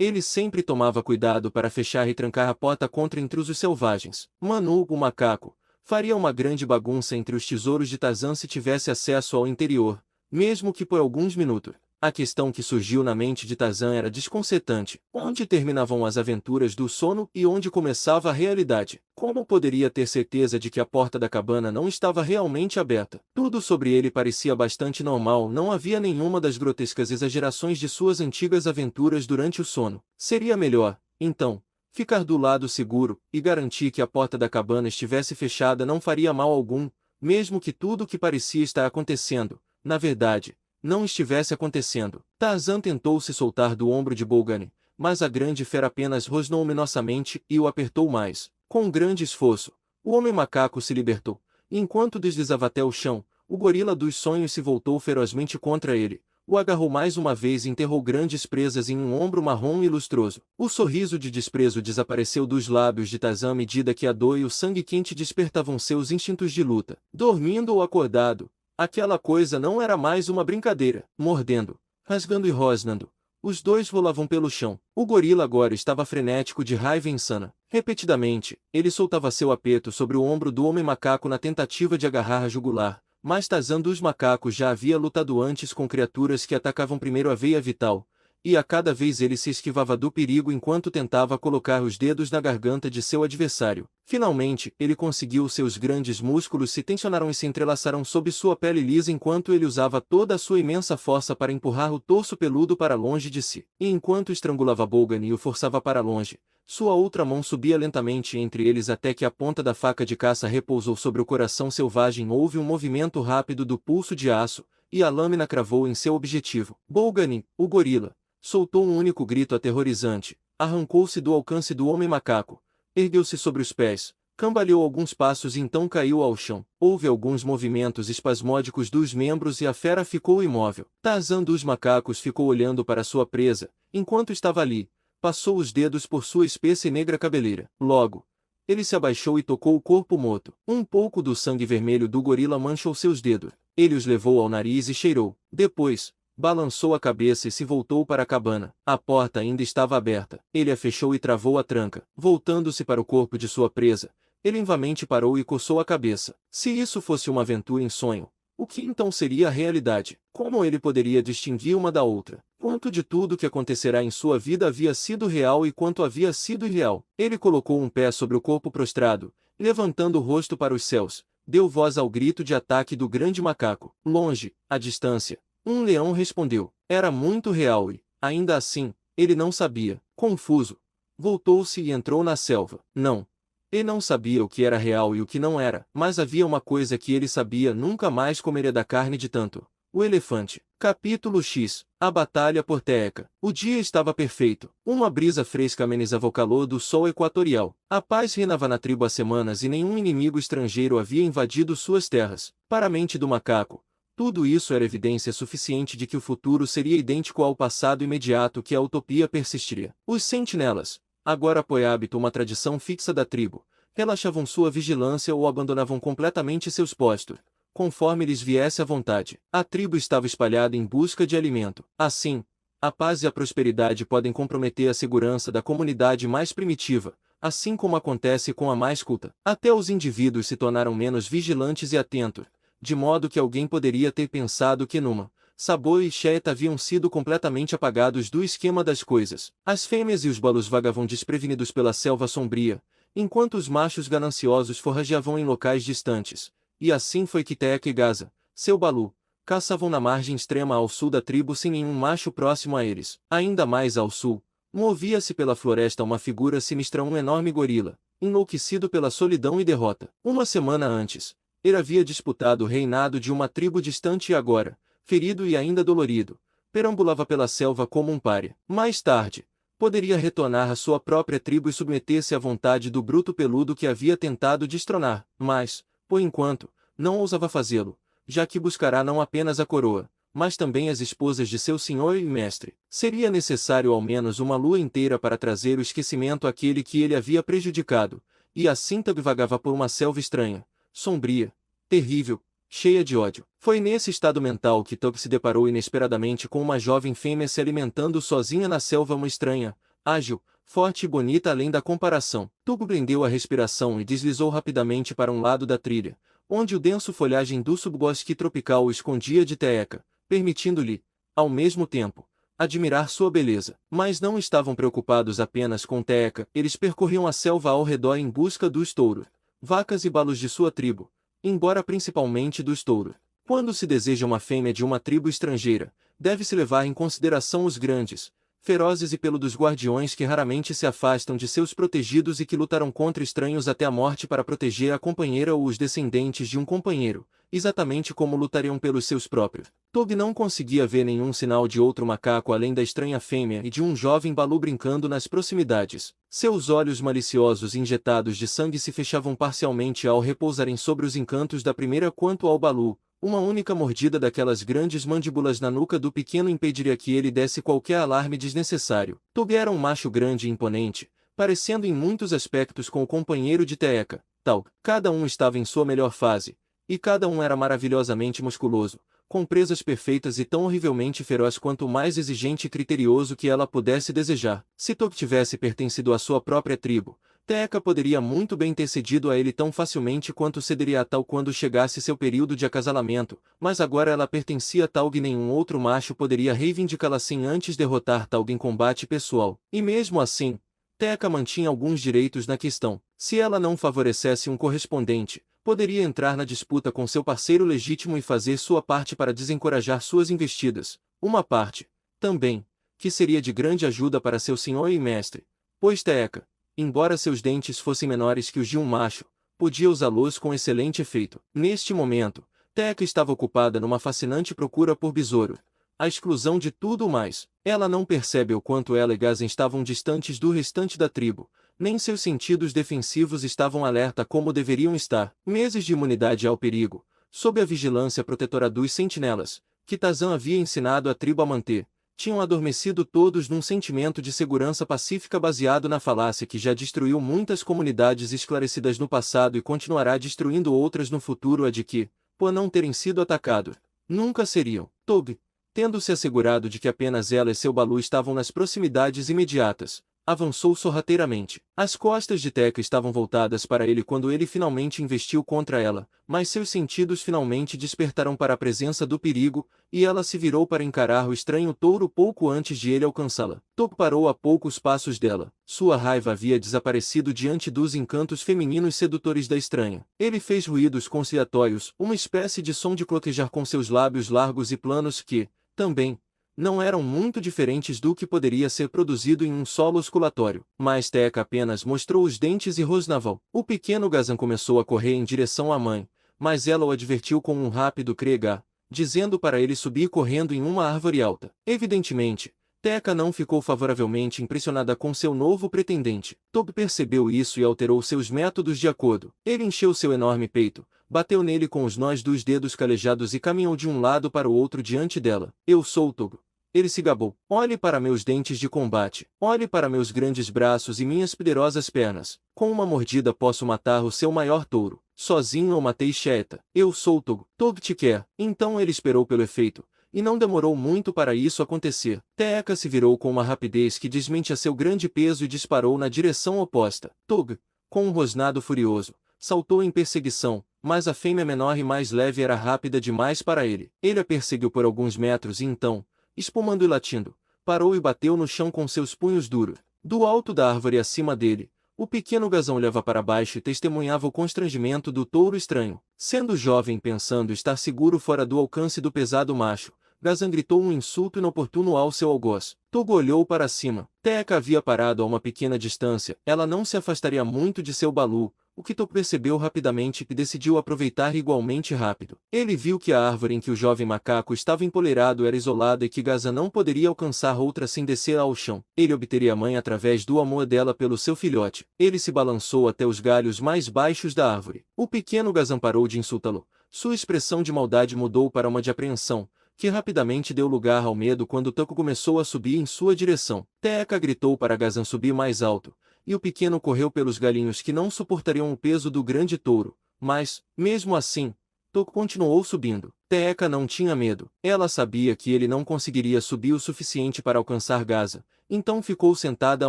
Ele sempre tomava cuidado para fechar e trancar a porta contra intrusos selvagens. Manu, o macaco, faria uma grande bagunça entre os tesouros de Tarzan se tivesse acesso ao interior, mesmo que por alguns minutos. A questão que surgiu na mente de Tarzan era desconcertante. Onde terminavam as aventuras do sono e onde começava a realidade? Como poderia ter certeza de que a porta da cabana não estava realmente aberta? Tudo sobre ele parecia bastante normal, não havia nenhuma das grotescas exagerações de suas antigas aventuras durante o sono. Seria melhor, então, ficar do lado seguro e garantir que a porta da cabana estivesse fechada não faria mal algum, mesmo que tudo o que parecia estar acontecendo, na verdade, não estivesse acontecendo. Tarzan tentou se soltar do ombro de Bolgani, mas a grande fera apenas rosnou ominosamente e o apertou mais. Com um grande esforço, o homem macaco se libertou, e enquanto deslizava até o chão, o gorila dos sonhos se voltou ferozmente contra ele, o agarrou mais uma vez e enterrou grandes presas em um ombro marrom e lustroso. O sorriso de desprezo desapareceu dos lábios de Tarzan à medida que a dor e o sangue quente despertavam seus instintos de luta. Dormindo ou acordado, aquela coisa não era mais uma brincadeira. Mordendo, rasgando e rosnando, os dois rolavam pelo chão. O gorila agora estava frenético de raiva insana. Repetidamente, ele soltava seu apeto sobre o ombro do homem macaco na tentativa de agarrar a jugular, mas Tarzan dos macacos já havia lutado antes com criaturas que atacavam primeiro a veia vital, e a cada vez ele se esquivava do perigo enquanto tentava colocar os dedos na garganta de seu adversário. Finalmente, ele conseguiu. Seus grandes músculos se tensionaram e se entrelaçaram sob sua pele lisa enquanto ele usava toda a sua imensa força para empurrar o torso peludo para longe de si. E enquanto estrangulava Bolgani e o forçava para longe, sua outra mão subia lentamente entre eles até que a ponta da faca de caça repousou sobre o coração selvagem. Houve um movimento rápido do pulso de aço, e a lâmina cravou em seu objetivo. Bolgani, o gorila, soltou um único grito aterrorizante, arrancou-se do alcance do homem macaco, ergueu-se sobre os pés, cambaleou alguns passos e então caiu ao chão. Houve alguns movimentos espasmódicos dos membros e a fera ficou imóvel. Tarzan dos macacos ficou olhando para sua presa, enquanto estava ali, passou os dedos por sua espessa e negra cabeleira. Logo, ele se abaixou e tocou o corpo morto. Um pouco do sangue vermelho do gorila manchou seus dedos. Ele os levou ao nariz e cheirou. Depois, balançou a cabeça e se voltou para a cabana. A porta ainda estava aberta. Ele a fechou e travou a tranca. Voltando-se para o corpo de sua presa, ele invamente parou e coçou a cabeça. Se isso fosse uma aventura em sonho, o que então seria a realidade? Como ele poderia distinguir uma da outra? Quanto de tudo que acontecerá em sua vida havia sido real e quanto havia sido irreal? Ele colocou um pé sobre o corpo prostrado, levantando o rosto para os céus, deu voz ao grito de ataque do grande macaco. Longe, à distância, um leão respondeu. Era muito real e, ainda assim, ele não sabia. Confuso, voltou-se e entrou na selva. Não. Ele não sabia o que era real e o que não era, mas havia uma coisa que ele sabia: nunca mais comeria da carne de tanto. O elefante. Capítulo X. A batalha por Teca. O dia estava perfeito. Uma brisa fresca amenizava o calor do sol equatorial. A paz reinava na tribo há semanas e nenhum inimigo estrangeiro havia invadido suas terras. Para a mente do macaco, tudo isso era evidência suficiente de que o futuro seria idêntico ao passado imediato, que a utopia persistiria. Os sentinelas, agora por hábito uma tradição fixa da tribo, relaxavam sua vigilância ou abandonavam completamente seus postos, conforme lhes viesse à vontade. A tribo estava espalhada em busca de alimento. Assim, a paz e a prosperidade podem comprometer a segurança da comunidade mais primitiva, assim como acontece com a mais culta. Até os indivíduos se tornaram menos vigilantes e atentos, de modo que alguém poderia ter pensado que Numa, Sabor e Chet haviam sido completamente apagados do esquema das coisas. As fêmeas e os balos vagavam desprevenidos pela selva sombria, enquanto os machos gananciosos forrageavam em locais distantes. E assim foi que Teca e Gaza, seu balu, caçavam na margem extrema ao sul da tribo sem nenhum macho próximo a eles. Ainda mais ao sul, movia-se pela floresta uma figura sinistra, um enorme gorila, enlouquecido pela solidão e derrota. Uma semana antes, ele havia disputado o reinado de uma tribo distante e agora, ferido e ainda dolorido, perambulava pela selva como um pária. Mais tarde, poderia retornar à sua própria tribo e submeter-se à vontade do bruto peludo que havia tentado destronar, mas, por enquanto, não ousava fazê-lo, já que buscará não apenas a coroa, mas também as esposas de seu senhor e mestre. Seria necessário ao menos uma lua inteira para trazer o esquecimento àquele que ele havia prejudicado, e assim vagava por uma selva estranha, sombria, terrível, cheia de ódio. Foi nesse estado mental que Tug se deparou inesperadamente com uma jovem fêmea se alimentando sozinha na selva, uma estranha, ágil, forte e bonita além da comparação. Tug prendeu a respiração e deslizou rapidamente para um lado da trilha, onde o denso folhagem do subbosque tropical o escondia de Teca, permitindo-lhe, ao mesmo tempo, admirar sua beleza. Mas não estavam preocupados apenas com Teca, eles percorriam a selva ao redor em busca dos touros, vacas e balos de sua tribo, embora principalmente dos touros. Quando se deseja uma fêmea de uma tribo estrangeira, deve-se levar em consideração os grandes, ferozes e peludos guardiões que raramente se afastam de seus protegidos e que lutarão contra estranhos até a morte para proteger a companheira ou os descendentes de um companheiro, exatamente como lutariam pelos seus próprios. Toby não conseguia ver nenhum sinal de outro macaco além da estranha fêmea e de um jovem balu brincando nas proximidades. Seus olhos maliciosos injetados de sangue se fechavam parcialmente ao repousarem sobre os encantos da primeira. Quanto ao balu, uma única mordida daquelas grandes mandíbulas na nuca do pequeno impediria que ele desse qualquer alarme desnecessário. Toby era um macho grande e imponente, parecendo em muitos aspectos com o companheiro de Teca, tal. Cada um estava em sua melhor fase, e cada um era maravilhosamente musculoso, com presas perfeitas e tão horrivelmente feroz quanto o mais exigente e criterioso que ela pudesse desejar. Se Toby tivesse pertencido à sua própria tribo, Teca poderia muito bem ter cedido a ele tão facilmente quanto cederia a tal quando chegasse seu período de acasalamento, mas agora ela pertencia a Taug e nenhum outro macho poderia reivindicá-la sem antes derrotar Taug em combate pessoal. E mesmo assim, Teca mantinha alguns direitos na questão. Se ela não favorecesse um correspondente, poderia entrar na disputa com seu parceiro legítimo e fazer sua parte para desencorajar suas investidas. Uma parte, também, que seria de grande ajuda para seu senhor e mestre, pois Teca, embora seus dentes fossem menores que os de um macho, podia usá-los com excelente efeito. Neste momento, Teca estava ocupada numa fascinante procura por besouro, à exclusão de tudo o mais. Ela não percebe o quanto ela e Gazan estavam distantes do restante da tribo, nem seus sentidos defensivos estavam alerta como deveriam estar. Meses de imunidade ao perigo, sob a vigilância protetora dos sentinelas, que Tarzan havia ensinado a tribo a manter, tinham adormecido todos num sentimento de segurança pacífica baseado na falácia que já destruiu muitas comunidades esclarecidas no passado e continuará destruindo outras no futuro, a de que, por não terem sido atacados, nunca seriam. Toby, tendo-se assegurado de que apenas ela e seu balu estavam nas proximidades imediatas, avançou sorrateiramente. As costas de Teca estavam voltadas para ele quando ele finalmente investiu contra ela, mas seus sentidos finalmente despertaram para a presença do perigo, e ela se virou para encarar o estranho touro pouco antes de ele alcançá-la. Toby parou a poucos passos dela. Sua raiva havia desaparecido diante dos encantos femininos sedutores da estranha. Ele fez ruídos conciliatórios, uma espécie de som de cloquejar com seus lábios largos e planos que, também, não eram muito diferentes do que poderia ser produzido em um solo osculatório. Mas Teca apenas mostrou os dentes e rosnava. O pequeno Gazan começou a correr em direção à mãe, mas ela o advertiu com um rápido crega, dizendo para ele subir correndo em uma árvore alta. Evidentemente, Teca não ficou favoravelmente impressionada com seu novo pretendente. Toby percebeu isso e alterou seus métodos de acordo. Ele encheu seu enorme peito, bateu nele com os nós dos dedos calejados e caminhou de um lado para o outro diante dela. Eu sou Toby. Ele se gabou. Olhe para meus dentes de combate. Olhe para meus grandes braços e minhas poderosas pernas. Com uma mordida posso matar o seu maior touro. Sozinho eu matei Xeta. Eu sou Toby. Toby te quer. Então ele esperou pelo efeito, e não demorou muito para isso acontecer. Teca se virou com uma rapidez que desmente a seu grande peso e disparou na direção oposta. Toby, com um rosnado furioso, saltou em perseguição, mas a fêmea menor e mais leve era rápida demais para ele. Ele a perseguiu por alguns metros e então, espumando e latindo, parou e bateu no chão com seus punhos duros. Do alto da árvore acima dele, o pequeno Gazan olhava para baixo e testemunhava o constrangimento do touro estranho. Sendo jovem pensando estar seguro fora do alcance do pesado macho, Gazan gritou um insulto inoportuno ao seu algoz. Togo olhou para cima. Teca havia parado a uma pequena distância. Ela não se afastaria muito de seu balu, o que Togo percebeu rapidamente e decidiu aproveitar igualmente rápido. Ele viu que a árvore em que o jovem macaco estava empoleirado era isolada e que Gazan não poderia alcançar outra sem descer ao chão. Ele obteria a mãe através do amor dela pelo seu filhote. Ele se balançou até os galhos mais baixos da árvore. O pequeno Gazan parou de insultá-lo. Sua expressão de maldade mudou para uma de apreensão, que rapidamente deu lugar ao medo quando Toco começou a subir em sua direção. Teca gritou para Gazan subir mais alto, e o pequeno correu pelos galinhos que não suportariam o peso do grande touro, mas, mesmo assim, Toco continuou subindo. Teca não tinha medo. Ela sabia que ele não conseguiria subir o suficiente para alcançar Gazan, então ficou sentada a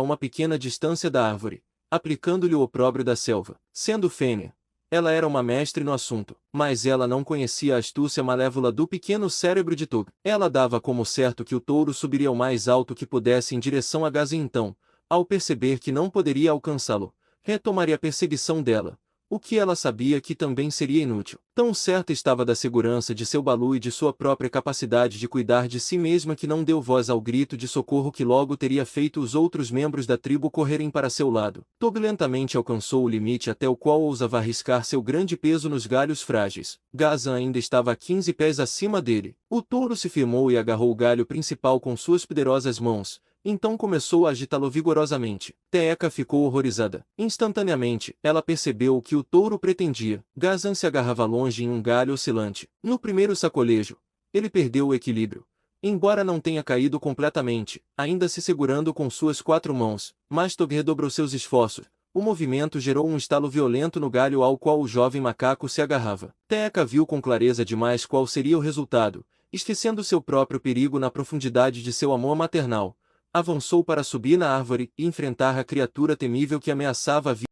uma pequena distância da árvore, aplicando-lhe o opróbrio da selva. Sendo fêmea, Ela era uma mestre no assunto, mas ela não conhecia a astúcia malévola do pequeno cérebro de Tog. Ela dava como certo que o touro subiria o mais alto que pudesse em direção a Gaz e então, ao perceber que não poderia alcançá-lo, retomaria a perseguição dela, o que ela sabia que também seria inútil. Tão certa estava da segurança de seu balu e de sua própria capacidade de cuidar de si mesma que não deu voz ao grito de socorro que logo teria feito os outros membros da tribo correrem para seu lado. Tog lentamente alcançou o limite até o qual ousava arriscar seu grande peso nos galhos frágeis. Gazan ainda estava a 15 pés acima dele. O touro se firmou e agarrou o galho principal com suas poderosas mãos. Então começou a agitá-lo vigorosamente. Teeka ficou horrorizada. Instantaneamente, ela percebeu o que o touro pretendia. Gazan se agarrava longe em um galho oscilante. No primeiro sacolejo, ele perdeu o equilíbrio. Embora não tenha caído completamente, ainda se segurando com suas 4 mãos, mas Tog redobrou seus esforços. O movimento gerou um estalo violento no galho ao qual o jovem macaco se agarrava. Teeka viu com clareza demais qual seria o resultado, esquecendo seu próprio perigo na profundidade de seu amor maternal. Avançou para subir na árvore e enfrentar a criatura temível que ameaçava a vida.